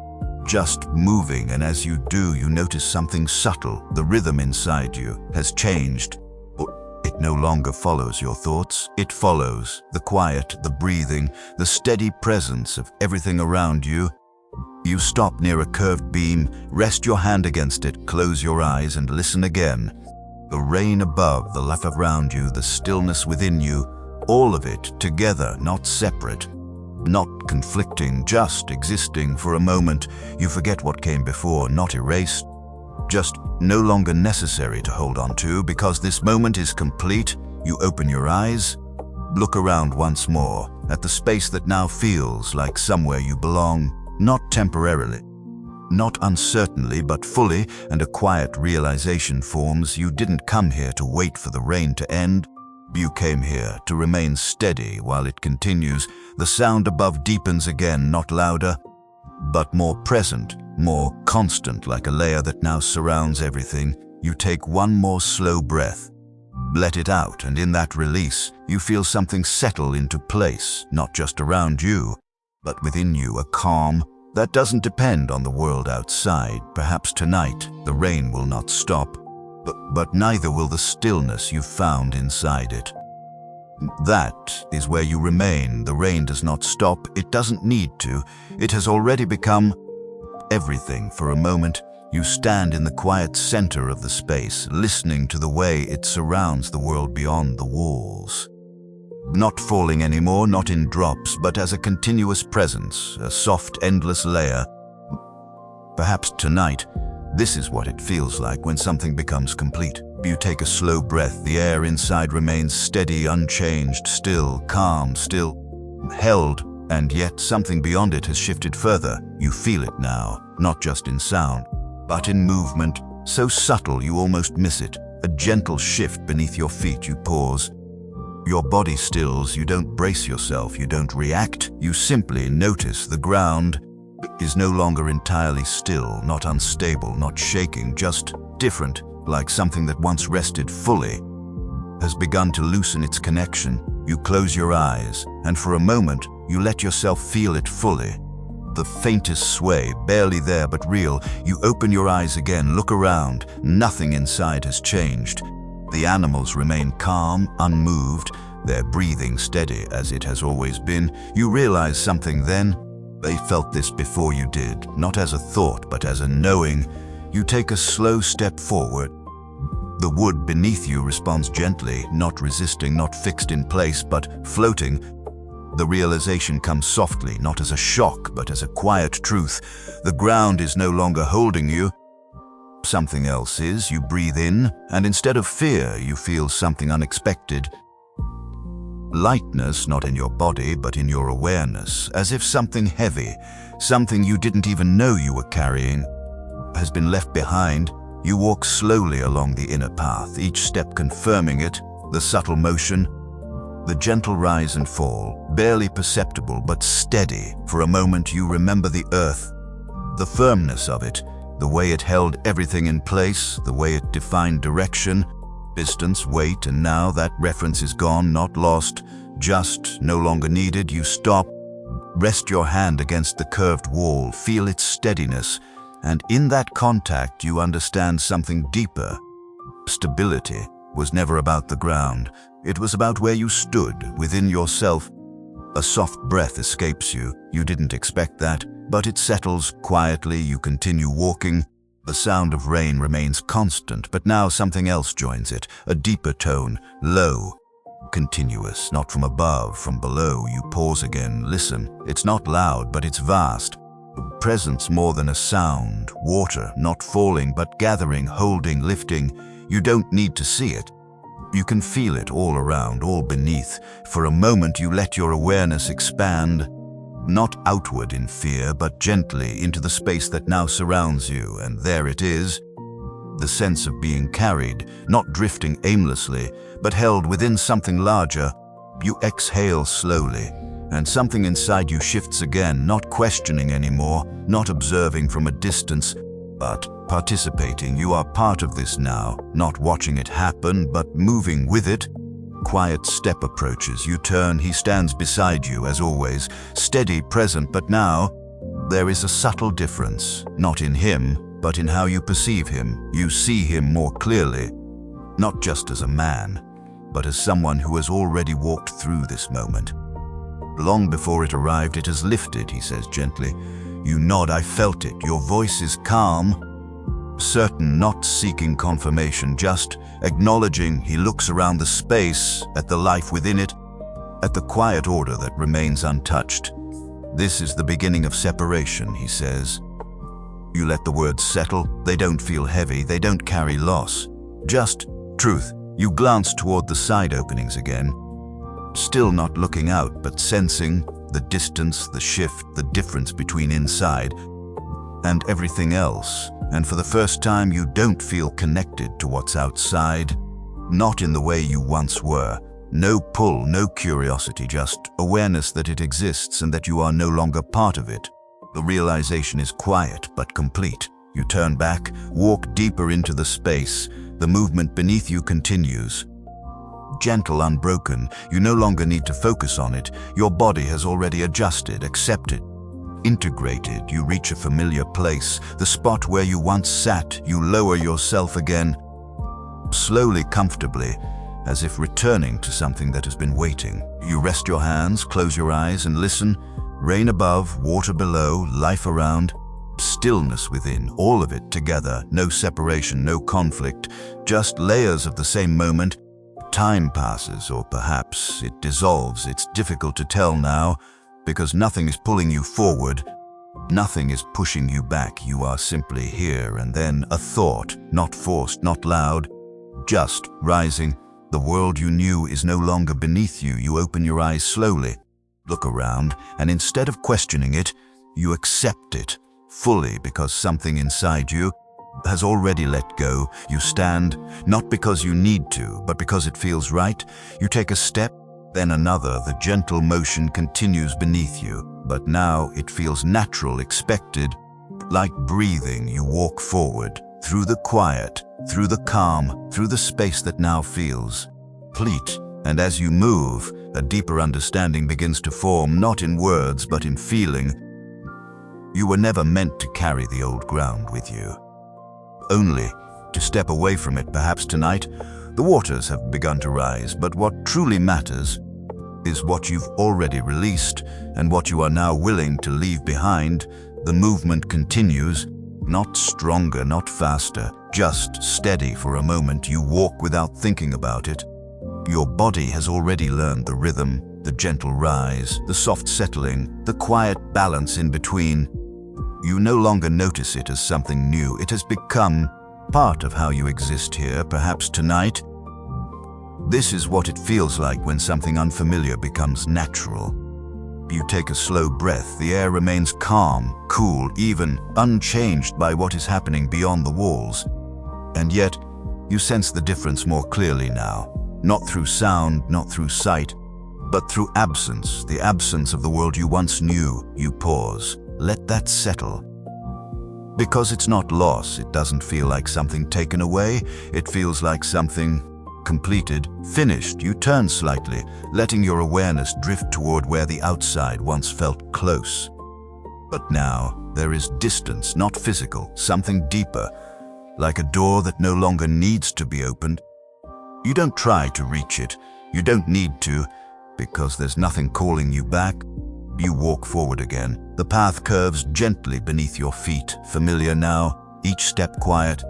just moving, and as you do, you notice something subtle. The rhythm inside you has changed. It no longer follows your thoughts. It follows the quiet, the breathing, the steady presence of everything around you. You stop near a curved beam, rest your hand against it, close your eyes and listen again. The rain above, the life around you, the stillness within you, all of it together, not separate, not conflicting, just existing for a moment. You forget what came before, not erased, just no longer necessary to hold on to, because this moment is complete. You open your eyes, look around once more, at the space that now feels like somewhere you belong, not temporarily, not uncertainly, but fully, and a quiet realization forms. You didn't come here to wait for the rain to end. You came here to remain steady while it continues. The sound above deepens again, not louder, but more present, more constant, like a layer that now surrounds everything. You take one more slow breath, let it out, and in that release, you feel something settle into place, not just around you, but within you, a calm that doesn't depend on the world outside. Perhaps tonight the rain will not stop, but neither will the stillness you've found inside it. That is where you remain. The rain does not stop. It doesn't need to. It has already become everything. For a moment, you stand in the quiet center of the space, listening to the way it surrounds the world beyond the walls. Not falling anymore, not in drops, but as a continuous presence, a soft, endless layer. Perhaps tonight, this is what it feels like when something becomes complete. You take a slow breath. The air inside remains steady, unchanged, still, calm, still held, and yet something beyond it has shifted further. You feel it now, not just in sound, but in movement, so subtle you almost miss it. A gentle shift beneath your feet. You pause. Your body stills. You don't brace yourself. You don't react. You simply notice the ground is no longer entirely still, not unstable, not shaking, just different, like something that once rested fully has begun to loosen its connection. You close your eyes, and for a moment, you let yourself feel it fully. The faintest sway, barely there but real. You open your eyes again, look around. Nothing inside has changed. The animals remain calm, unmoved, their breathing steady as it has always been. You realize something then. They felt this before you did, not as a thought, but as a knowing. You take a slow step forward. The wood beneath you responds gently, not resisting, not fixed in place, but floating. The realization comes softly, not as a shock, but as a quiet truth. The ground is no longer holding you. Something else is. You breathe in, and instead of fear, you feel something unexpected. Lightness, not in your body, but in your awareness, as if something heavy, something you didn't even know you were carrying, has been left behind. You walk slowly along the inner path, each step confirming it, the subtle motion, the gentle rise and fall, barely perceptible but steady. For a moment you remember the earth, the firmness of it, the way it held everything in place, the way it defined direction, distance, weight, and now that reference is gone, not lost, just no longer needed. You stop, rest your hand against the curved wall, feel its steadiness, and in that contact you understand something deeper. Stability was never about the ground. It was about where you stood, within yourself. A soft breath escapes you. You didn't expect that, but it settles quietly. You continue walking. The sound of rain remains constant, but now something else joins it, a deeper tone, low, continuous, not from above, from below. You pause again, listen. It's not loud, but it's vast. Presence more than a sound, water, not falling, but gathering, holding, lifting. You don't need to see it. You can feel it all around, all beneath. For a moment you let your awareness expand, not outward in fear, but gently into the space that now surrounds you, and there it is. The sense of being carried, not drifting aimlessly, but held within something larger. You exhale slowly, and something inside you shifts again, not questioning anymore, not observing from a distance, but participating. You are part of this now, not watching it happen, but moving with it. Quiet step approaches. You turn. He stands beside you, as always, steady, present, but now there is a subtle difference, not in him, but in how you perceive him. You see him more clearly, not just as a man, but as someone who has already walked through this moment. Long before it arrived, it has lifted, he says gently. You nod, I felt it. Your voice is calm, certain, not seeking confirmation, just acknowledging. He looks around the space, at the life within it, at the quiet order that remains untouched. This is the beginning of separation, he says. You let the words settle. They don't feel heavy. They don't carry loss. Just truth. You glance toward the side openings again, still not looking out, but sensing the distance, the shift, the difference between inside and everything else. And for the first time, you don't feel connected to what's outside, not in the way you once were. No pull, no curiosity, just awareness that it exists and that you are no longer part of it. The realization is quiet but complete. You turn back, walk deeper into the space. The movement beneath you continues. Gentle, unbroken. You no longer need to focus on it. Your body has already adjusted, accepted, integrated. You reach a familiar place, the spot where you once sat. You lower yourself again, slowly, comfortably, as if returning to something that has been waiting. You rest your hands, close your eyes, and listen. Rain above, water below, life around, stillness within, all of it together. No separation, no conflict, just layers of the same moment. Time passes, or perhaps it dissolves. It's difficult to tell now, because nothing is pulling you forward. Nothing is pushing you back. You are simply here, and then a thought, not forced, not loud, just rising. The world you knew is no longer beneath you. You open your eyes slowly, look around, and instead of questioning it, you accept it fully, because something inside you has already let go. You stand, not because you need to, but because it feels right. You take a step, then another. The gentle motion continues beneath you, but now it feels natural, expected. Like breathing, you walk forward, through the quiet, through the calm, through the space that now feels complete. And as you move, a deeper understanding begins to form, not in words, but in feeling. You were never meant to carry the old ground with you, only to step away from it. Perhaps tonight, the waters have begun to rise, but what truly matters is what you've already released and what you are now willing to leave behind. The movement continues, not stronger, not faster, just steady. For a moment, you walk without thinking about it. Your body has already learned the rhythm, the gentle rise, the soft settling, the quiet balance in between. You no longer notice it as something new. It has become part of how you exist here. Perhaps tonight, this is what it feels like when something unfamiliar becomes natural. You take a slow breath. The air remains calm, cool, even unchanged by what is happening beyond the walls. And yet, you sense the difference more clearly now. Not through sound, not through sight, but through absence, the absence of the world you once knew. You pause. Let that settle. Because it's not loss, it doesn't feel like something taken away. It feels like something completed, finished. You turn slightly, letting your awareness drift toward where the outside once felt close. But now, there is distance, not physical, something deeper, like a door that no longer needs to be opened. You don't try to reach it. You don't need to, because there's nothing calling you back. You walk forward again. The path curves gently beneath your feet, familiar now, each step quiet,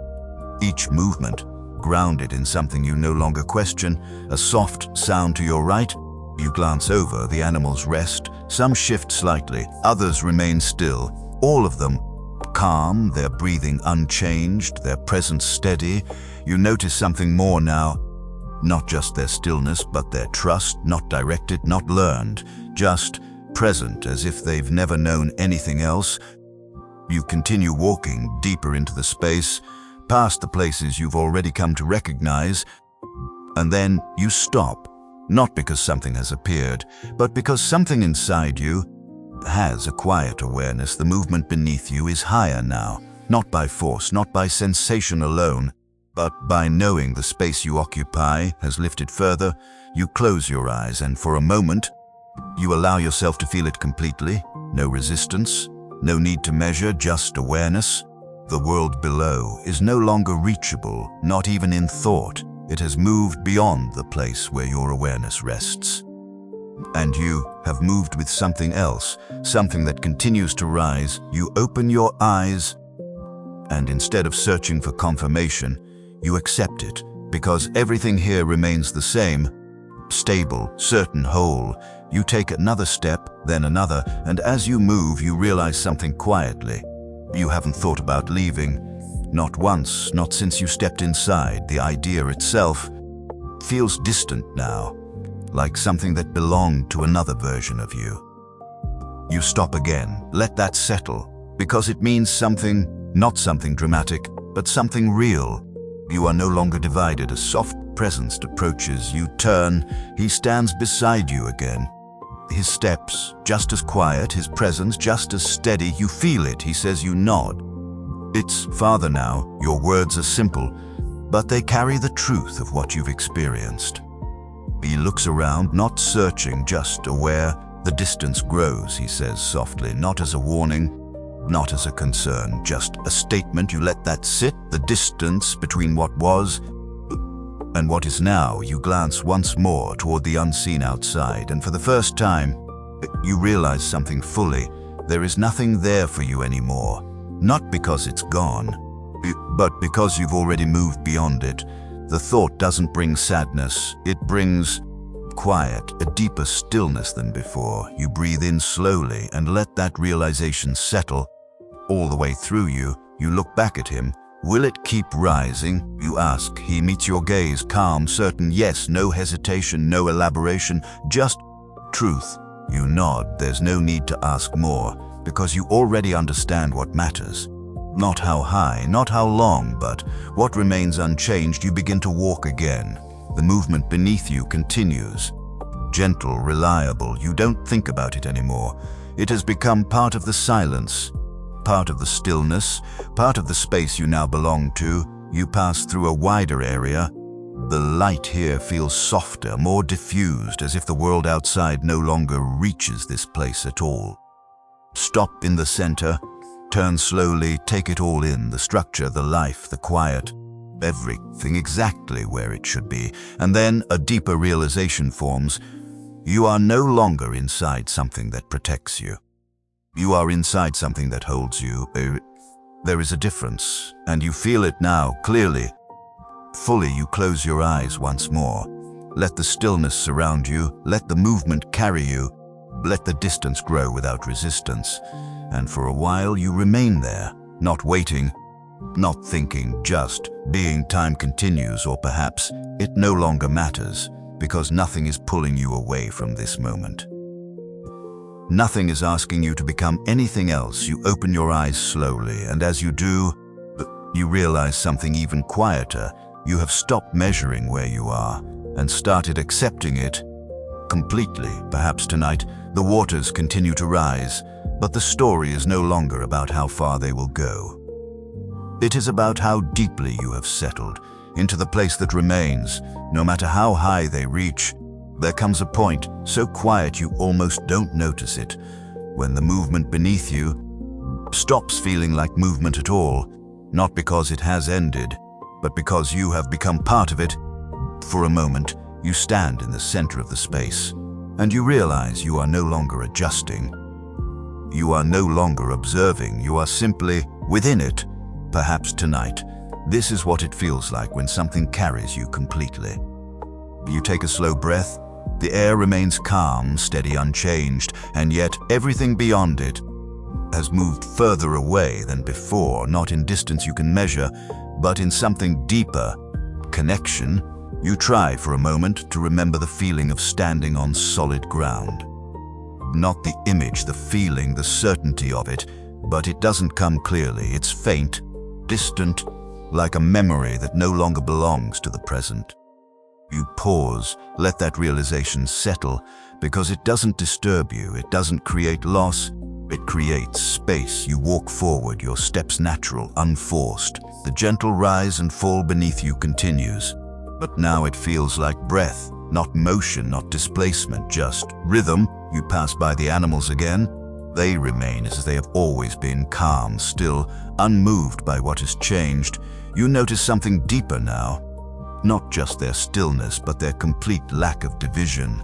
each movement grounded in something you no longer question. A soft sound to your right. You glance over. The animals rest. Some shift slightly, others remain still. All of them calm, their breathing unchanged, their presence steady. You notice something more now. Not just their stillness, but their trust, not directed, not learned, just present, as if they've never known anything else. You continue walking deeper into the space, past the places you've already come to recognize, and then you stop, not because something has appeared, but because something inside you has a quiet awareness. The movement beneath you is higher now, not by force, not by sensation alone, but by knowing the space you occupy has lifted further. You close your eyes, and for a moment, you allow yourself to feel it completely. No resistance, no need to measure, just awareness. The world below is no longer reachable, not even in thought. It has moved beyond the place where your awareness rests. And you have moved with something else, something that continues to rise. You open your eyes, and instead of searching for confirmation, you accept it, because everything here remains the same, stable, certain, whole. You take another step, then another, and as you move, you realize something quietly. You haven't thought about leaving. Not once, not since you stepped inside. The idea itself feels distant now, like something that belonged to another version of you. You stop again. Let that settle, because it means something, not something dramatic, but something real. You are no longer divided. A soft presence approaches. You turn. He stands beside you again. His steps, just as quiet, his presence, just as steady. You feel it. He says. You nod. It's Father now. Your words are simple, but they carry the truth of what you've experienced. He looks around, not searching, just aware. The distance grows, he says softly, not as a warning, not as a concern, just a statement. You let that sit, the distance between what was and what is now. You glance once more toward the unseen outside, and for the first time, you realize something fully. There is nothing there for you anymore, not because it's gone, but because you've already moved beyond it. The thought doesn't bring sadness, it brings quiet, a deeper stillness than before. You breathe in slowly and let that realization settle all the way through you. You look back at him. Will it keep rising? You ask. He meets your gaze, calm, certain. Yes, no hesitation, no elaboration, just truth. You nod. There's no need to ask more, because you already understand what matters. Not how high, not how long, but what remains unchanged. You begin to walk again. The movement beneath you continues. Gentle, reliable. You don't think about it anymore. It has become part of the silence, part of the stillness, part of the space you now belong to. You pass through a wider area. The light here feels softer, more diffused, as if the world outside no longer reaches this place at all. Stop in the center. Turn slowly, take it all in, the structure, the life, the quiet, everything exactly where it should be. And then a deeper realization forms. You are no longer inside something that protects you. You are inside something that holds you. There is a difference, and you feel it now, clearly. Fully, you close your eyes once more. Let the stillness surround you, let the movement carry you, let the distance grow without resistance. And for a while you remain there, not waiting, not thinking, just being. Time continues, or perhaps it no longer matters, because nothing is pulling you away from this moment. Nothing is asking you to become anything else. You open your eyes slowly, and as you do, you realize something even quieter. You have stopped measuring where you are and started accepting it completely. Perhaps tonight the waters continue to rise, but the story is no longer about how far they will go. It is about how deeply you have settled into the place that remains. No matter how high they reach, there comes a point so quiet you almost don't notice it, when the movement beneath you stops feeling like movement at all, not because it has ended, but because you have become part of it. For a moment, you stand in the center of the space, and you realize you are no longer adjusting. You are no longer observing, you are simply within it. Perhaps tonight, this is what it feels like when something carries you completely. You take a slow breath. The air remains calm, steady, unchanged, and yet everything beyond it has moved further away than before, not in distance you can measure, but in something deeper, connection. You try for a moment to remember the feeling of standing on solid ground. Not the image, the feeling, the certainty of it, but it doesn't come clearly. It's faint, distant, like a memory that no longer belongs to the present. You pause, let that realization settle, because it doesn't disturb you, it doesn't create loss, it creates space. You walk forward, your steps natural, unforced. The gentle rise and fall beneath you continues. But now it feels like breath, not motion, not displacement, just rhythm. You pass by the animals again. They remain as they have always been, calm, still, unmoved by what has changed. You notice something deeper now. Not just their stillness, but their complete lack of division.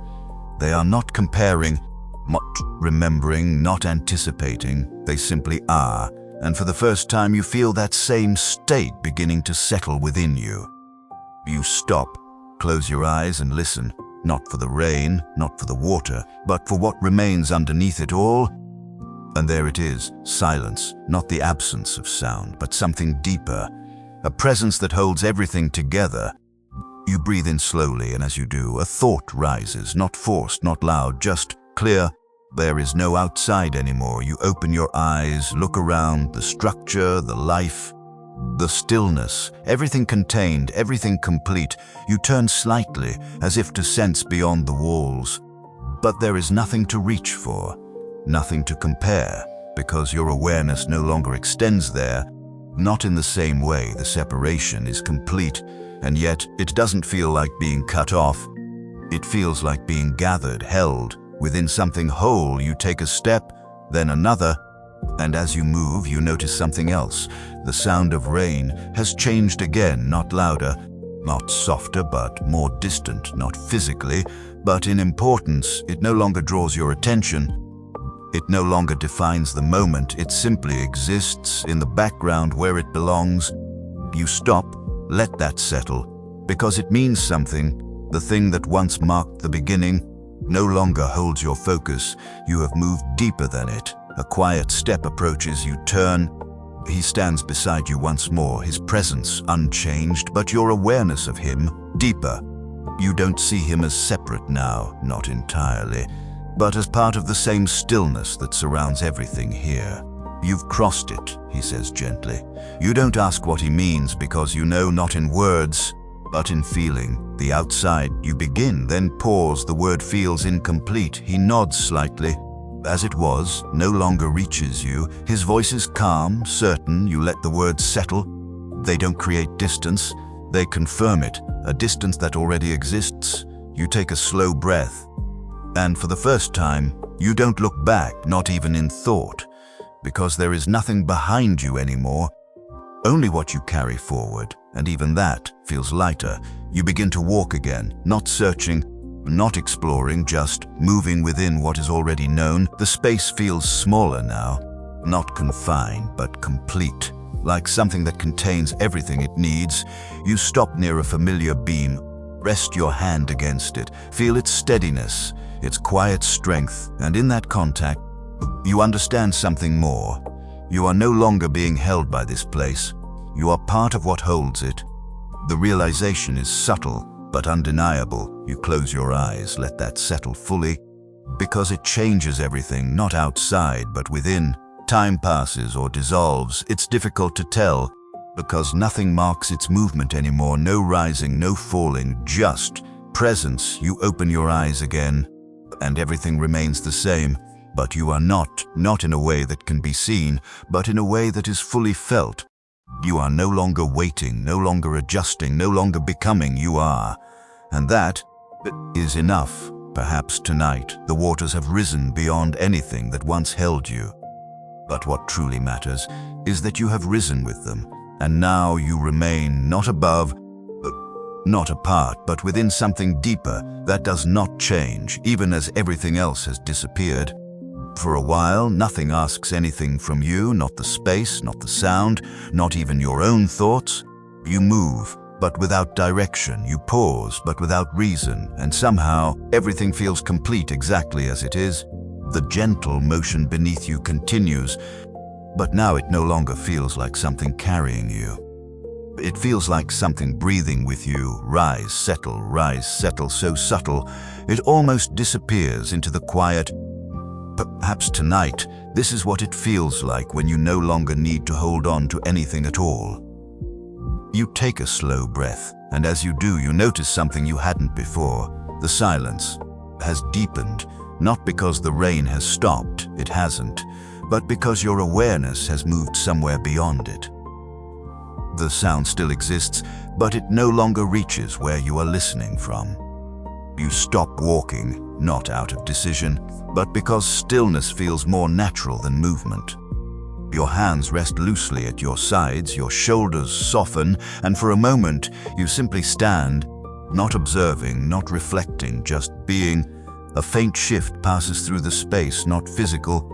They are not comparing, not remembering, not anticipating. They simply are. And for the first time, you feel that same state beginning to settle within you. You stop, close your eyes and listen, not for the rain, not for the water, but for what remains underneath it all. And there it is, silence, not the absence of sound, but something deeper, a presence that holds everything together. You breathe in slowly, and as you do, a thought rises, not forced, not loud, just clear. There is no outside anymore. You open your eyes, look around, the structure, the life, the stillness, everything contained, everything complete. You turn slightly, as if to sense beyond the walls. But there is nothing to reach for, nothing to compare, because your awareness no longer extends there. Not in the same way. The separation is complete, and yet it doesn't feel like being cut off. It feels like being gathered, held, within something whole. You take a step, then another, and as you move, you notice something else. The sound of rain has changed again, not louder, not softer, but more distant, not physically, but in importance. It no longer draws your attention. It no longer defines the moment. It simply exists in the background where it belongs. You stop, let that settle, because it means something. The thing that once marked the beginning no longer holds your focus. You have moved deeper than it. A quiet step approaches. You turn. He stands beside you once more, his presence unchanged, but your awareness of him deeper. You don't see him as separate now, not entirely, but as part of the same stillness that surrounds everything here. You've crossed it, he says gently. You don't ask what he means, because you know, not in words, but in feeling. The outside, you begin, then pause. The word feels incomplete. He nods slightly. As it was, no longer reaches you. His voice is calm, certain. You let the words settle. They don't create distance. They confirm it, a distance that already exists. You take a slow breath. And for the first time, you don't look back, not even in thought, because there is nothing behind you anymore, only what you carry forward, and even that feels lighter. You begin to walk again, not searching, not exploring, just moving within what is already known. The space feels smaller now, not confined, but complete, like something that contains everything it needs. You stop near a familiar beam, rest your hand against it, feel its steadiness, its quiet strength, and in that contact, you understand something more. You are no longer being held by this place. You are part of what holds it. The realization is subtle, but undeniable. You close your eyes, let that settle fully, because it changes everything, not outside, but within. Time passes or dissolves. It's difficult to tell, because nothing marks its movement anymore. No rising, no falling, just presence. You open your eyes again, and everything remains the same, but you are not in a way that can be seen, but in a way that is fully felt. You are no longer waiting, no longer adjusting, no longer becoming. You are, and that is enough. Perhaps tonight the waters have risen beyond anything that once held you. But what truly matters is that you have risen with them, and now you remain not above, not apart, but within something deeper that does not change, even as everything else has disappeared. For a while, nothing asks anything from you, not the space, not the sound, not even your own thoughts. You move, but without direction. You pause, but without reason, and somehow everything feels complete exactly as it is. The gentle motion beneath you continues, but now it no longer feels like something carrying you. It feels like something breathing with you. Rise, settle, so subtle, it almost disappears into the quiet. Perhaps tonight, this is what it feels like when you no longer need to hold on to anything at all. You take a slow breath, and as you do, you notice something you hadn't before. The silence has deepened, not because the rain has stopped, it hasn't, but because your awareness has moved somewhere beyond it. The sound still exists, but it no longer reaches where you are listening from. You stop walking, not out of decision, but because stillness feels more natural than movement. Your hands rest loosely at your sides, your shoulders soften, and for a moment you simply stand, not observing, not reflecting, just being. A faint shift passes through the space, not physical,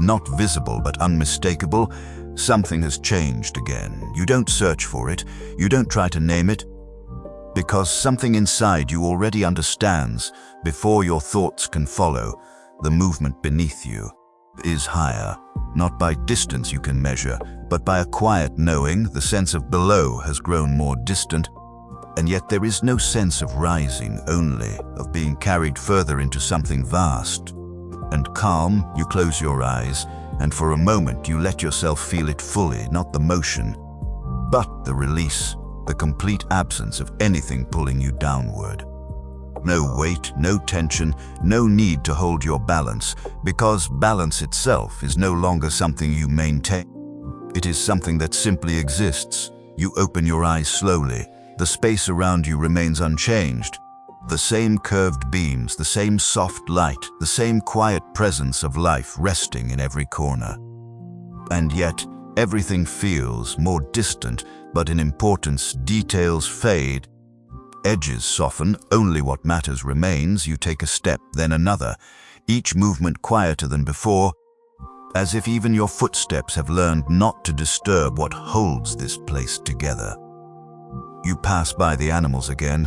not visible but unmistakable. Something has changed again. You don't search for it, you don't try to name it, because something inside you already understands before your thoughts can follow. The movement beneath you is higher, not by distance you can measure, but by a quiet knowing. The sense of below has grown more distant, and yet there is no sense of rising, only of being carried further into something vast. And calm, you close your eyes, and for a moment you let yourself feel it fully, not the motion, but the release, the complete absence of anything pulling you downward. No weight, no tension, no need to hold your balance, because balance itself is no longer something you maintain. It is something that simply exists. You open your eyes slowly. The space around you remains unchanged. The same curved beams, the same soft light, the same quiet presence of life resting in every corner. And yet, everything feels more distant, but in importance, details fade. Edges soften, only what matters remains. You take a step, then another, each movement quieter than before, as if even your footsteps have learned not to disturb what holds this place together. You pass by the animals again,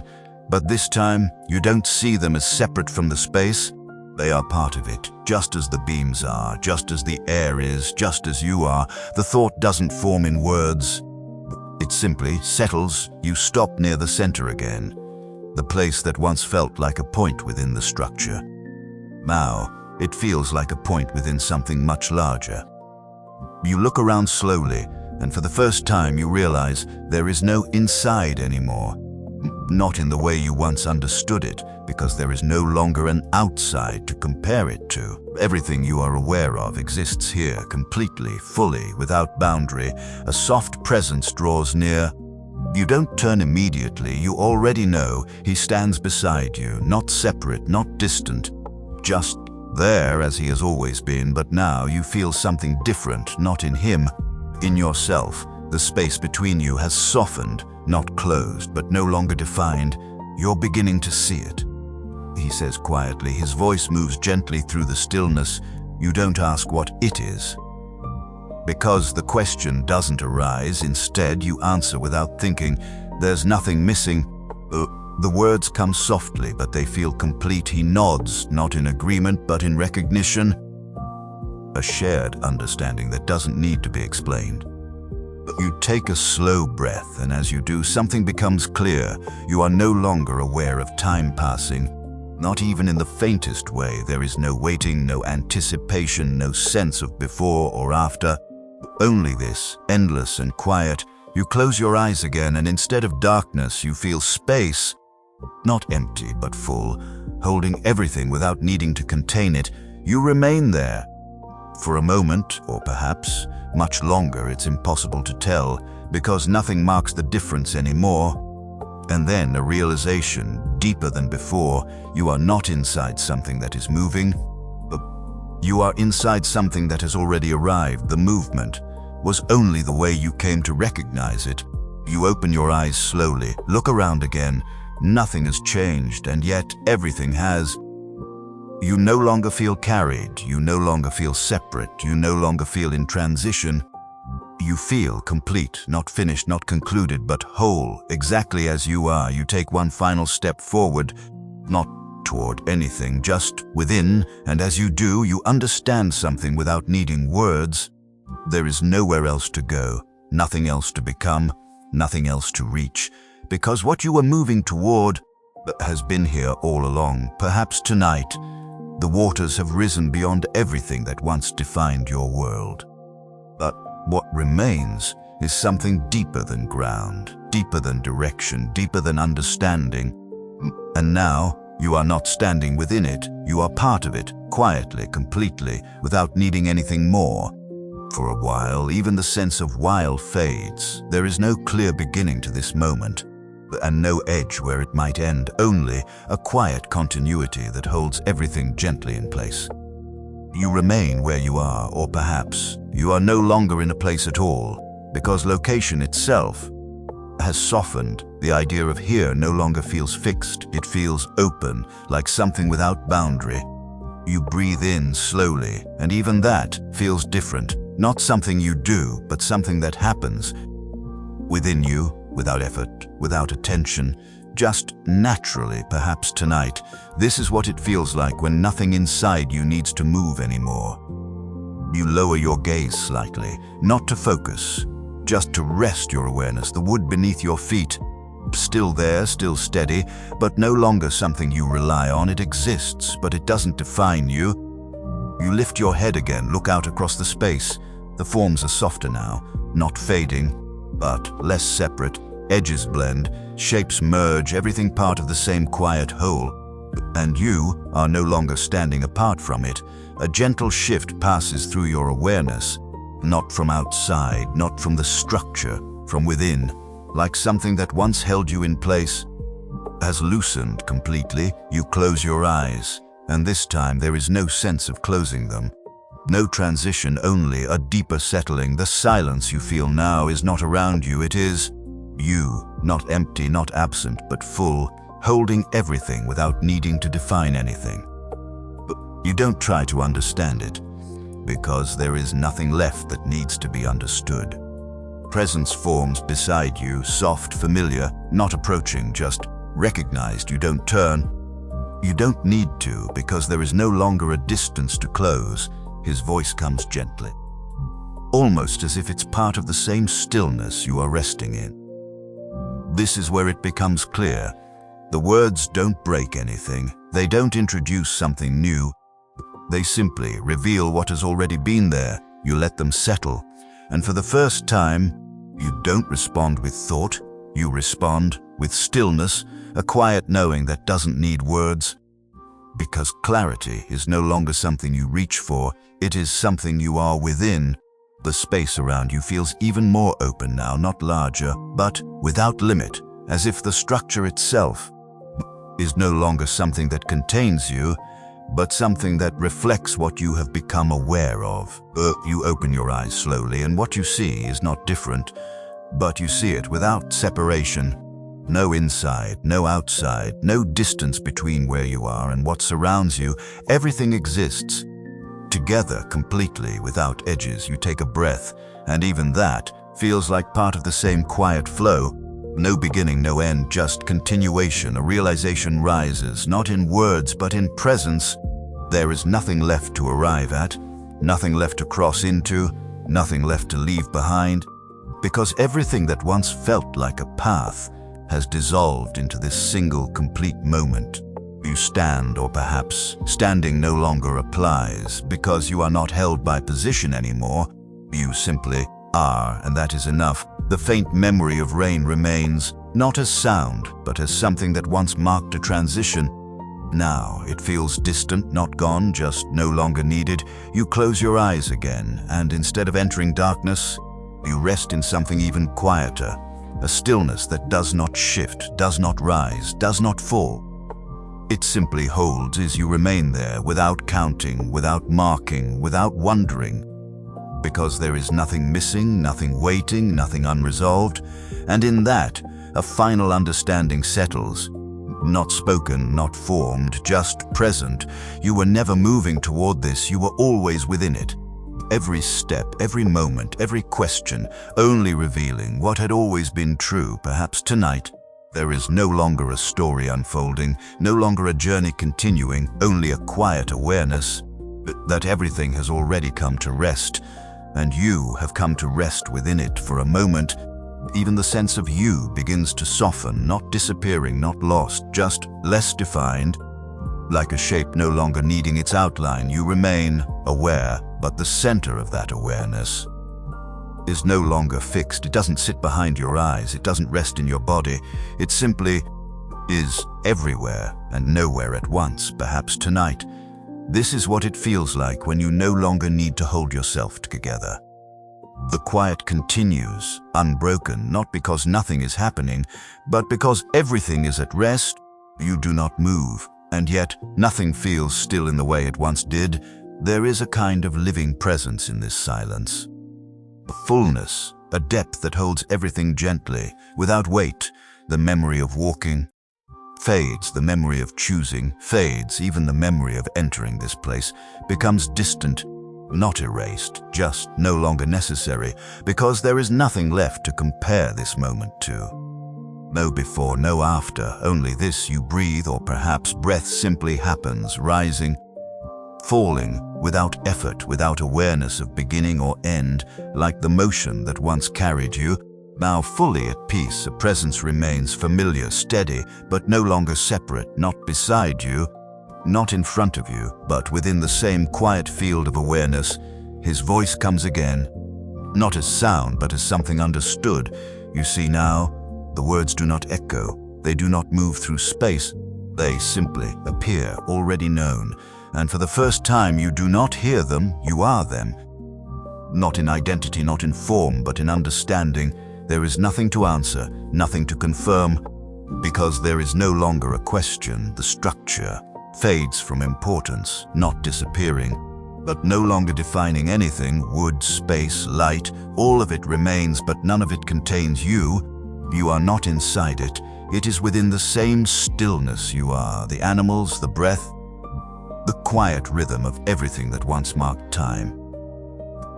but this time you don't see them as separate from the space. They are part of it, just as the beams are, just as the air is, just as you are. The thought doesn't form in words. It simply settles. You stop near the center again, the place that once felt like a point within the structure. Now, it feels like a point within something much larger. You look around slowly, and for the first time you realize there is no inside anymore. Not in the way you once understood it, because there is no longer an outside to compare it to. Everything you are aware of exists here, completely, fully, without boundary. A soft presence draws near. You don't turn immediately, you already know he stands beside you, not separate, not distant, just there as he has always been. But now you feel something different, not in him, in yourself. The space between you has softened, not closed, but no longer defined. You're beginning to see it. He says quietly, his voice moves gently through the stillness. You don't ask what it is, because the question doesn't arise. Instead, you answer without thinking. There's nothing missing. The words come softly, but they feel complete. He nods, not in agreement, but in recognition. A shared understanding that doesn't need to be explained. You take a slow breath, and as you do, something becomes clear. You are no longer aware of time passing, not even in the faintest way. There is no waiting, no anticipation, no sense of before or after. Only this, endless and quiet. You close your eyes again, and instead of darkness, you feel space. Not empty, but full, holding everything without needing to contain it. You remain there. For a moment, or perhaps much longer, it's impossible to tell, because nothing marks the difference anymore. And then a realization, deeper than before. You are not inside something that is moving, but you are inside something that has already arrived. The movement was only the way you came to recognize it. You open your eyes slowly, look around again. Nothing has changed, and yet everything has. You no longer feel carried, you no longer feel separate, you no longer feel in transition. You feel complete, not finished, not concluded, but whole, exactly as you are. You take one final step forward, not toward anything, just within, and as you do, you understand something without needing words. There is nowhere else to go, nothing else to become, nothing else to reach, because what you were moving toward has been here all along. Perhaps tonight, the waters have risen beyond everything that once defined your world. But what remains is something deeper than ground, deeper than direction, deeper than understanding. And now, you are not standing within it, you are part of it, quietly, completely, without needing anything more. For a while, even the sense of while fades. There is no clear beginning to this moment, and no edge where it might end, only a quiet continuity that holds everything gently in place. You remain where you are, or perhaps you are no longer in a place at all, because location itself has softened. The idea of here no longer feels fixed. It feels open, like something without boundary. You breathe in slowly, and even that feels different. Not something you do, but something that happens within you, without effort, without attention, just naturally. Perhaps tonight, this is what it feels like when nothing inside you needs to move anymore. You lower your gaze slightly, not to focus, just to rest your awareness. The wood beneath your feet, still there, still steady, but no longer something you rely on. It exists, but it doesn't define you. You lift your head again, look out across the space. The forms are softer now, not fading, but less separate. Edges blend, shapes merge, everything part of the same quiet whole. And you are no longer standing apart from it. A gentle shift passes through your awareness, not from outside, not from the structure, from within. Like something that once held you in place has loosened completely. You close your eyes, and this time there is no sense of closing them. No transition, only a deeper settling. The silence you feel now is not around you, it is you, not empty, not absent, but full, holding everything without needing to define anything. But you don't try to understand it, because there is nothing left that needs to be understood. Presence forms beside you, soft, familiar, not approaching, just recognized. You don't turn. You don't need to, because there is no longer a distance to close. His voice comes gently, almost as if it's part of the same stillness you are resting in. This is where it becomes clear. The words don't break anything. They don't introduce something new. They simply reveal what has already been there. You let them settle, and for the first time, you don't respond with thought. You respond with stillness, a quiet knowing that doesn't need words. Because clarity is no longer something you reach for, it is something you are within. The space around you feels even more open now, not larger, but without limit, as if the structure itself is no longer something that contains you, but something that reflects what you have become aware of. You open your eyes slowly, and what you see is not different, but you see it without separation. No inside, no outside, no distance between where you are and what surrounds you. Everything exists together completely, without edges. You take a breath, and even that feels like part of the same quiet flow. No beginning, no end, just continuation. A realization rises, not in words, but in presence. There is nothing left to arrive at, nothing left to cross into, nothing left to leave behind, because everything that once felt like a path has dissolved into this single complete moment. You stand, or perhaps standing no longer applies, because you are not held by position anymore. You simply are, and that is enough. The faint memory of rain remains, not as sound, but as something that once marked a transition. Now it feels distant, not gone, just no longer needed. You close your eyes again, and instead of entering darkness, you rest in something even quieter. A stillness that does not shift, does not rise, does not fall. It simply holds as you remain there, without counting, without marking, without wondering. Because there is nothing missing, nothing waiting, nothing unresolved, and in that, a final understanding settles. Not spoken, not formed, just present. You were never moving toward this, you were always within it. Every step, every moment, every question, only revealing what had always been true. Perhaps tonight, there is no longer a story unfolding, no longer a journey continuing, only a quiet awareness that everything has already come to rest, and you have come to rest within it for a moment. Even the sense of you begins to soften, not disappearing, not lost, just less defined. Like a shape no longer needing its outline, you remain aware, but the center of that awareness is no longer fixed. It doesn't sit behind your eyes, it doesn't rest in your body. It simply is everywhere and nowhere at once. Perhaps tonight, this is what it feels like when you no longer need to hold yourself together. The quiet continues, unbroken, not because nothing is happening, but because everything is at rest. You do not move, and yet nothing feels still in the way it once did. There is a kind of living presence in this silence. A fullness, a depth that holds everything gently, without weight. The memory of walking fades, the memory of choosing fades, even the memory of entering this place becomes distant, not erased, just no longer necessary, because there is nothing left to compare this moment to. No before, no after, only this you breathe, or perhaps breath simply happens, rising, falling, without effort, without awareness of beginning or end, like the motion that once carried you. Now fully at peace, a presence remains familiar, steady, but no longer separate, not beside you, not in front of you, but within the same quiet field of awareness. His voice comes again, not as sound, but as something understood. You see now, the words do not echo, they do not move through space, they simply appear, already known. And for the first time you do not hear them, you are them. Not in identity, not in form, but in understanding. There is nothing to answer, nothing to confirm, because there is no longer a question. The structure fades from importance, not disappearing, but no longer defining anything. Wood, space, light, all of it remains, but none of it contains you. You are not inside it. It is within the same stillness you are, the animals, the breath, the quiet rhythm of everything that once marked time.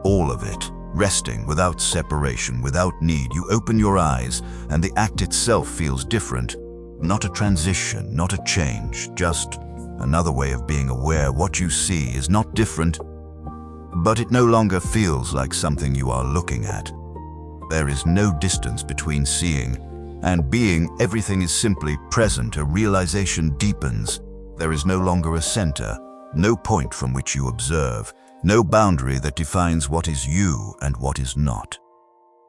All of it, resting without separation, without need. You open your eyes, and the act itself feels different. Not a transition, not a change, just another way of being aware. What you see is not different, but it no longer feels like something you are looking at. There is no distance between seeing and being. Everything is simply present. A realization deepens. There is no longer a center, no point from which you observe, no boundary that defines what is you and what is not.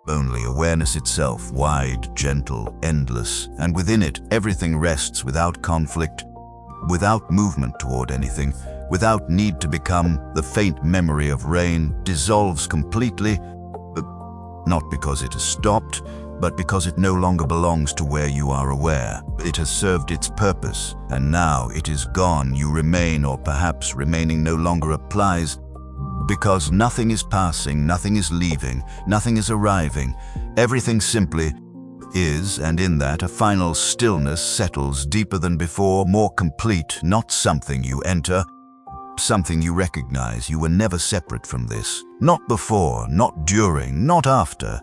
Only awareness itself, wide, gentle, endless, and within it everything rests without conflict, without movement toward anything, without need to become. The faint memory of rain dissolves completely, not because it has stopped, but because it no longer belongs to where you are aware. It has served its purpose, and now it is gone. You remain, or perhaps remaining no longer applies, because nothing is passing, nothing is leaving, nothing is arriving. Everything simply is, and in that a final stillness settles deeper than before, more complete, not something you enter, something you recognize. You were never separate from this, not before, not during, not after.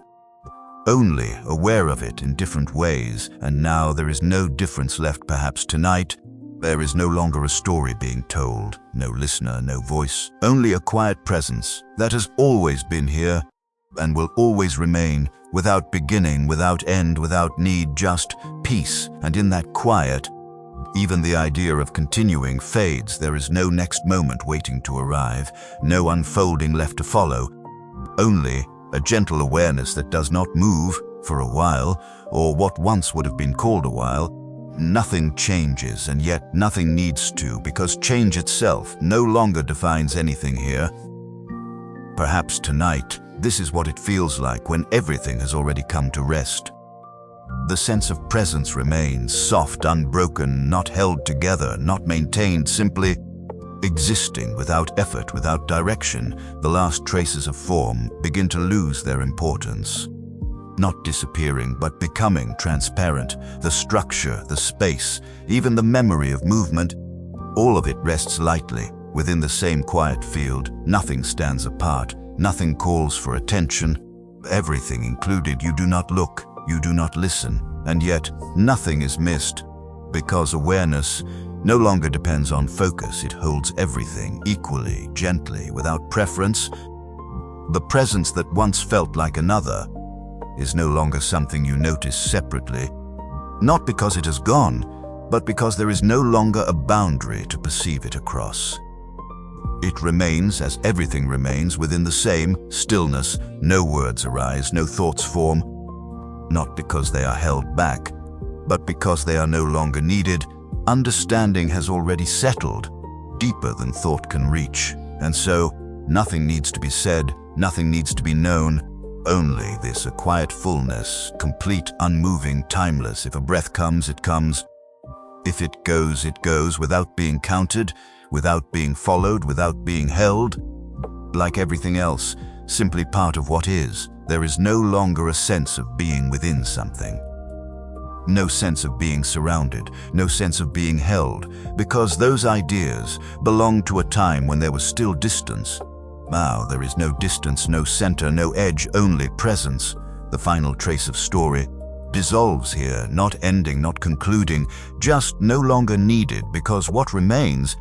Only aware of it in different ways, and now there is no difference left. Perhaps tonight, there is no longer a story being told, no listener, no voice, only a quiet presence that has always been here and will always remain, without beginning, without end, without need, just peace. And in that quiet, even the idea of continuing fades. There is no next moment waiting to arrive, no unfolding left to follow, only a gentle awareness that does not move for a while, or what once would have been called a while. Nothing changes, and yet nothing needs to, because change itself no longer defines anything here. Perhaps tonight, this is what it feels like when everything has already come to rest. The sense of presence remains, soft, unbroken, not held together, not maintained, simply existing without effort, without direction. The last traces of form begin to lose their importance. Not disappearing, but becoming transparent. The structure, the space, even the memory of movement, all of it rests lightly within the same quiet field. Nothing stands apart, nothing calls for attention, everything included. You do not look, you do not listen, and yet nothing is missed, because awareness no longer depends on focus. It holds everything equally, gently, without preference. The presence that once felt like another is no longer something you notice separately, not because it has gone, but because there is no longer a boundary to perceive it across. It remains, as everything remains, within the same stillness. No words arise, no thoughts form, not because they are held back, but because they are no longer needed. Understanding has already settled, deeper than thought can reach, and so nothing needs to be said, nothing needs to be known. Only this, a quiet fullness, complete, unmoving, timeless. If a breath comes, it comes. If it goes, without being counted, without being followed, without being held. Like everything else, simply part of what is. There is no longer a sense of being within something. No sense of being surrounded, no sense of being held, because those ideas belonged to a time when there was still distance. Now there is no distance, no center, no edge, only presence. The final trace of story dissolves here, not ending, not concluding, just no longer needed, because what remains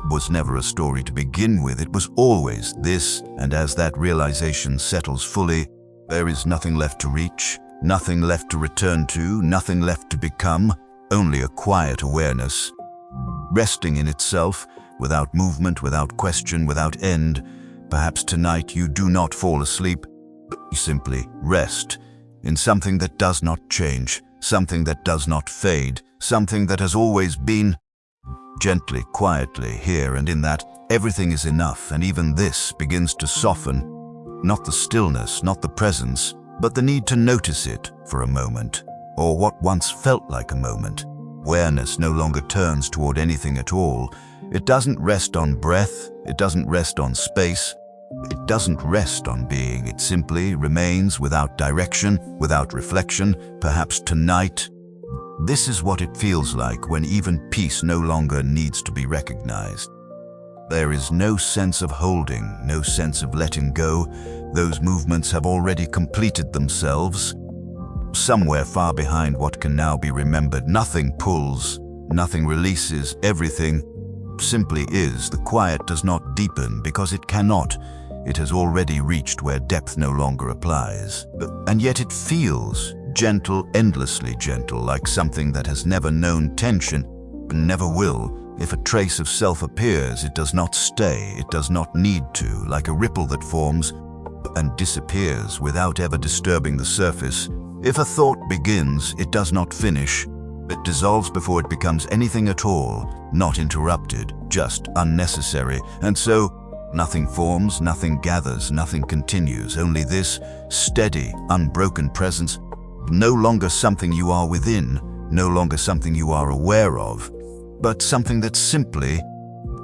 was never a story to begin with. It was always this, and as that realization settles fully, there is nothing left to reach, nothing left to return to, nothing left to become, only a quiet awareness, resting in itself, without movement, without question, without end. Perhaps tonight you do not fall asleep, you simply rest in something that does not change, something that does not fade, something that has always been. Gently, quietly, here and in that, everything is enough, and even this begins to soften. Not the stillness, not the presence, but the need to notice it for a moment, or what once felt like a moment. Awareness no longer turns toward anything at all. It doesn't rest on breath, it doesn't rest on space, it doesn't rest on being. It simply remains without direction, without reflection. Perhaps tonight, this is what it feels like when even peace no longer needs to be recognized. There is no sense of holding, no sense of letting go. Those movements have already completed themselves. Somewhere far behind what can now be remembered, nothing pulls, nothing releases, everything simply is. The quiet does not deepen because it cannot. It has already reached where depth no longer applies. And yet it feels gentle, endlessly gentle, like something that has never known tension, and never will. If a trace of self appears, it does not stay, it does not need to, like a ripple that forms and disappears without ever disturbing the surface. If a thought begins, it does not finish. It dissolves before it becomes anything at all, not interrupted, just unnecessary. And so, nothing forms, nothing gathers, nothing continues, only this steady, unbroken presence, no longer something you are within, no longer something you are aware of, but something that simply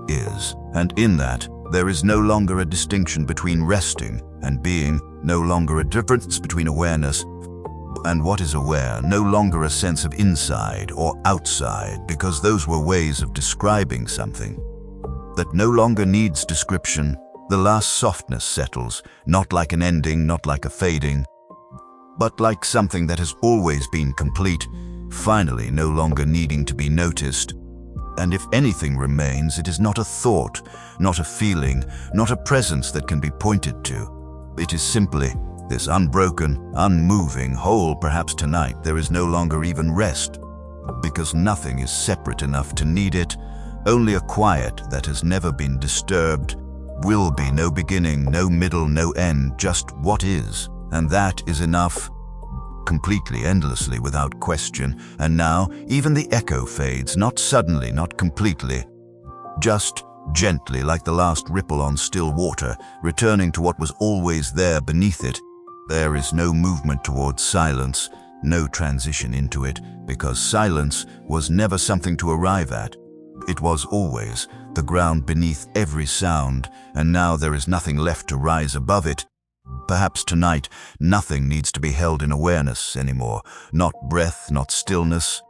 is. And in that, there is no longer a distinction between resting and being, no longer a difference between awareness and what is aware, no longer a sense of inside or outside, because those were ways of describing something that no longer needs description. The last softness settles, not like an ending, not like a fading, but like something that has always been complete, finally no longer needing to be noticed. And if anything remains, it is not a thought, not a feeling, not a presence that can be pointed to. It is simply this unbroken, unmoving whole. Perhaps tonight there is no longer even rest, because nothing is separate enough to need it. Only a quiet that has never been disturbed, will be no beginning, no middle, no end, just what is. And that is enough, completely, endlessly, without question. And now, even the echo fades, not suddenly, not completely, just gently, like the last ripple on still water, returning to what was always there beneath it. There is no movement towards silence, no transition into it, because silence was never something to arrive at. It was always the ground beneath every sound, and now there is nothing left to rise above it. Perhaps tonight, nothing needs to be held in awareness anymore, not breath, not stillness,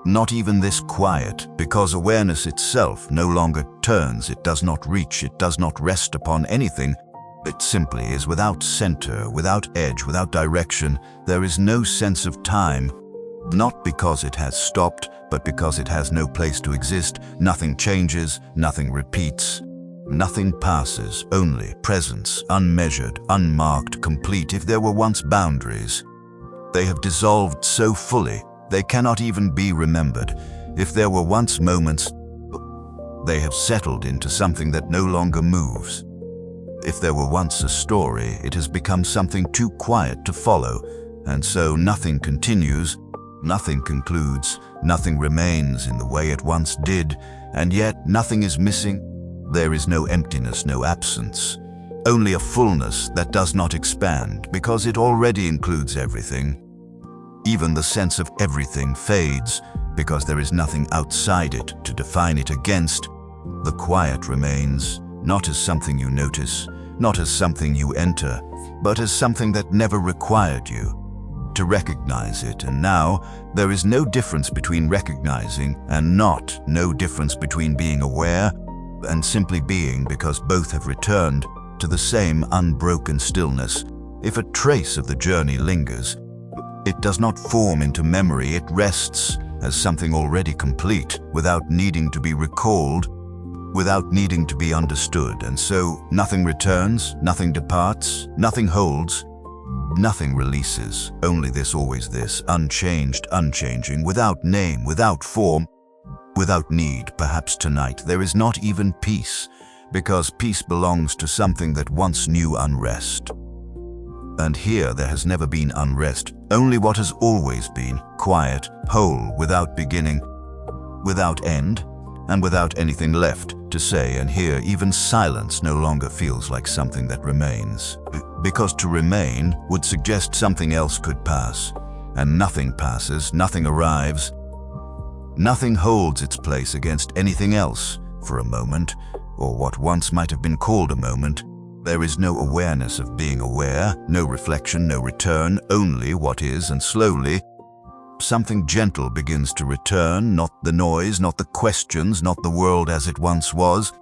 not even this quiet, because awareness itself no longer turns, it does not reach, it does not rest upon anything. It simply is without center, without edge, without direction. There is no sense of time, not because it has stopped, but because it has no place to exist. Nothing changes, nothing repeats. Nothing passes, only presence, unmeasured, unmarked, complete. If there were once boundaries, they have dissolved so fully, they cannot even be remembered. If there were once moments, they have settled into something that no longer moves. If there were once a story, it has become something too quiet to follow, and so nothing continues, nothing concludes, nothing remains in the way it once did, and yet nothing is missing. There is no emptiness, no absence, only a fullness that does not expand, because it already includes everything. Even the sense of everything fades, because there is nothing outside it to define it against. The quiet remains, not as something you notice, not as something you enter, but as something that never required you to recognize it. And now, there is no difference between recognizing and not, no difference between being aware and simply being, because both have returned to the same unbroken stillness. If a trace of the journey lingers, it does not form into memory, it rests as something already complete, without needing to be recalled, without needing to be understood. And so, nothing returns, nothing departs, nothing holds, nothing releases. Only this, always this, unchanged, unchanging, without name, without form, without need. Perhaps tonight there is not even peace, because peace belongs to something that once knew unrest. And here there has never been unrest, only what has always been, quiet, whole, without beginning, without end, and without anything left to say. And here even silence no longer feels like something that remains, because to remain would suggest something else could pass, and nothing passes, nothing arrives, nothing holds its place against anything else for a moment, or what once might have been called a moment. There is no awareness of being aware, no reflection, no return, only what is. And slowly, something gentle begins to return, not the noise, not the questions, not the world as it once was,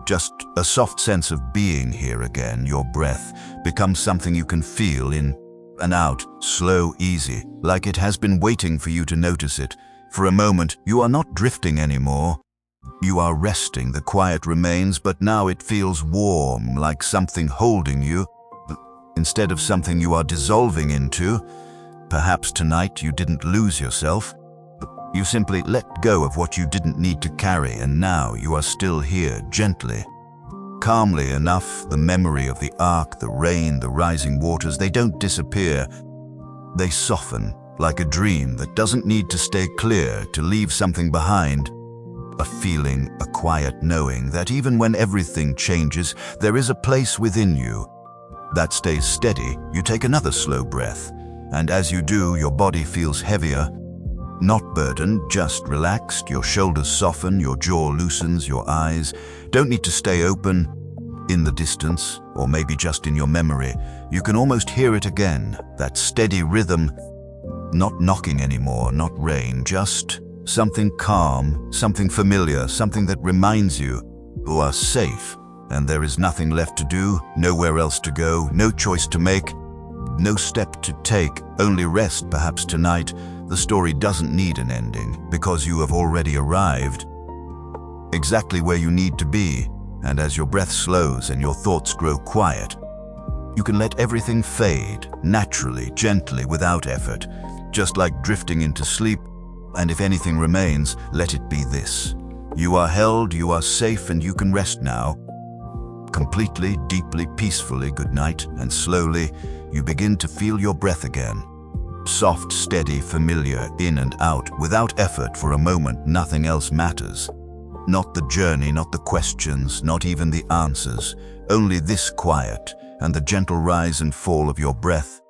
just a soft sense of being here again. Your breath becomes something you can feel in and out, slow, easy, like it has been waiting for you to notice it. For a moment, you are not drifting anymore. You are resting. The quiet remains, but now it feels warm, like something holding you, instead of something you are dissolving into. Perhaps tonight you didn't lose yourself. You simply let go of what you didn't need to carry, and now you are still here, gently, calmly enough. The memory of the ark, the rain, the rising waters, they don't disappear. They soften, like a dream that doesn't need to stay clear to leave something behind. A feeling, a quiet knowing that even when everything changes, there is a place within you that stays steady. You take another slow breath, and as you do, your body feels heavier, not burdened, just relaxed. Your shoulders soften, your jaw loosens, your eyes don't need to stay open. In the distance, or maybe just in your memory, you can almost hear it again, that steady rhythm, not knocking anymore, not rain, just something calm, something familiar, something that reminds you are safe, and there is nothing left to do, nowhere else to go, no choice to make, no step to take, only rest. Perhaps tonight the story doesn't need an ending, because you have already arrived exactly where you need to be. And as your breath slows and your thoughts grow quiet, you can let everything fade, naturally, gently, without effort, just like drifting into sleep. And if anything remains, let it be this: you are held, you are safe, and you can rest now. Completely, deeply, peacefully. Good night. And slowly, you begin to feel your breath again. Soft, steady, familiar, in and out, without effort. For a moment, nothing else matters. Not the journey, not the questions, not even the answers. Only this quiet and the gentle rise and fall of your breath.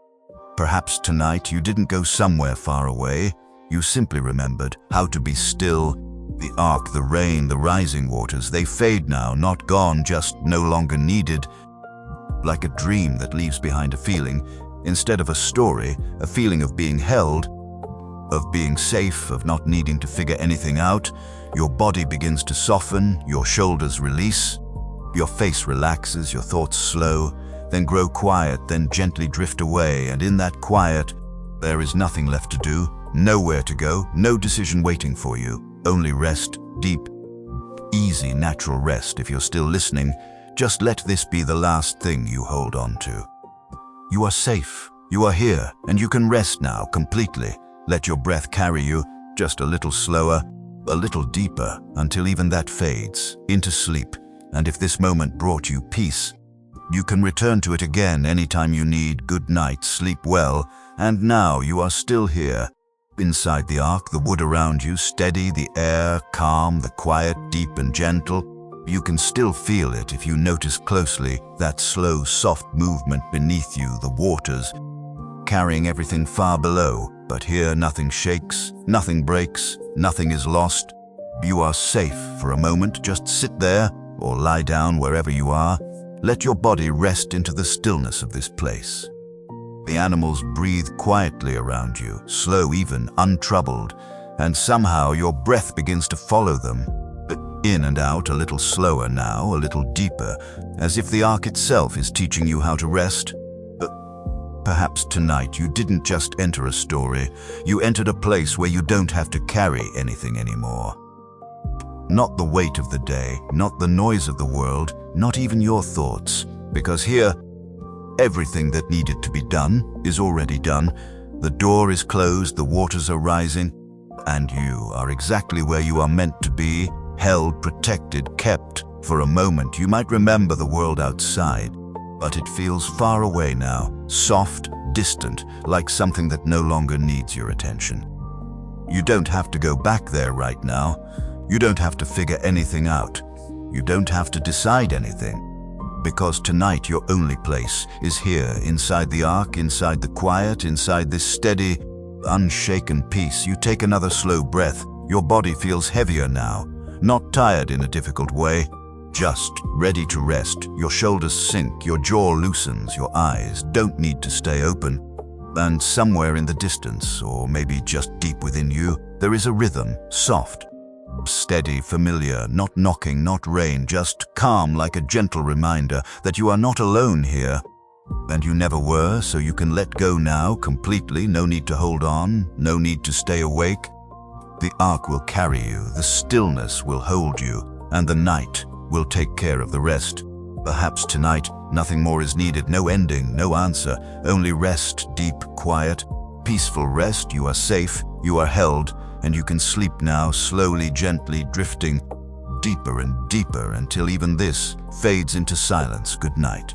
Perhaps tonight you didn't go somewhere far away. You simply remembered how to be still. The ark, the rain, the rising waters, they fade now, not gone, just no longer needed. Like a dream that leaves behind a feeling, instead of a story, a feeling of being held, of being safe, of not needing to figure anything out. Your body begins to soften, your shoulders release, your face relaxes, your thoughts slow, then grow quiet, then gently drift away. And in that quiet, there is nothing left to do, nowhere to go, no decision waiting for you, only rest, deep, easy, natural rest. If you're still listening, just let this be the last thing you hold on to. You are safe, you are here, and you can rest now completely. Let your breath carry you, just a little slower, a little deeper, until even that fades into sleep. And if this moment brought you peace, you can return to it again anytime you need. Good night, sleep well. And now you are still here, inside the ark, the wood around you, steady, the air, calm, the quiet, deep and gentle. You can still feel it if you notice closely, that slow, soft movement beneath you, the waters, carrying everything far below. But here nothing shakes, nothing breaks, nothing is lost. You are safe for a moment. Just sit there or lie down wherever you are. Let your body rest into the stillness of this place. The animals breathe quietly around you, slow, even untroubled, and somehow your breath begins to follow them. In and out, a little slower now, a little deeper, as if the ark itself is teaching you how to rest. Perhaps tonight you didn't just enter a story, you entered a place where you don't have to carry anything anymore. Not the weight of the day, not the noise of the world, not even your thoughts, because here, everything that needed to be done is already done. The door is closed, the waters are rising, and you are exactly where you are meant to be, held, protected, kept. For a moment you might remember the world outside, but it feels far away now, soft, distant, like something that no longer needs your attention. You don't have to go back there right now. You don't have to figure anything out. You don't have to decide anything. Because tonight your only place is here, inside the ark, inside the quiet, inside this steady, unshaken peace. You take another slow breath. Your body feels heavier now, not tired in a difficult way, just ready to rest. Your shoulders sink, your jaw loosens, your eyes don't need to stay open. And somewhere in the distance, or maybe just deep within you, there is a rhythm, soft, steady, familiar, not knocking, not rain, just calm, like a gentle reminder that you are not alone here. And you never were, so you can let go now completely. No need to hold on, no need to stay awake. The ark will carry you, the stillness will hold you, and the night will take care of the rest. Perhaps tonight, nothing more is needed, no ending, no answer, only rest, deep, quiet, peaceful rest. You are safe, you are held, and you can sleep now, slowly, gently, drifting deeper and deeper until even this fades into silence. Good night.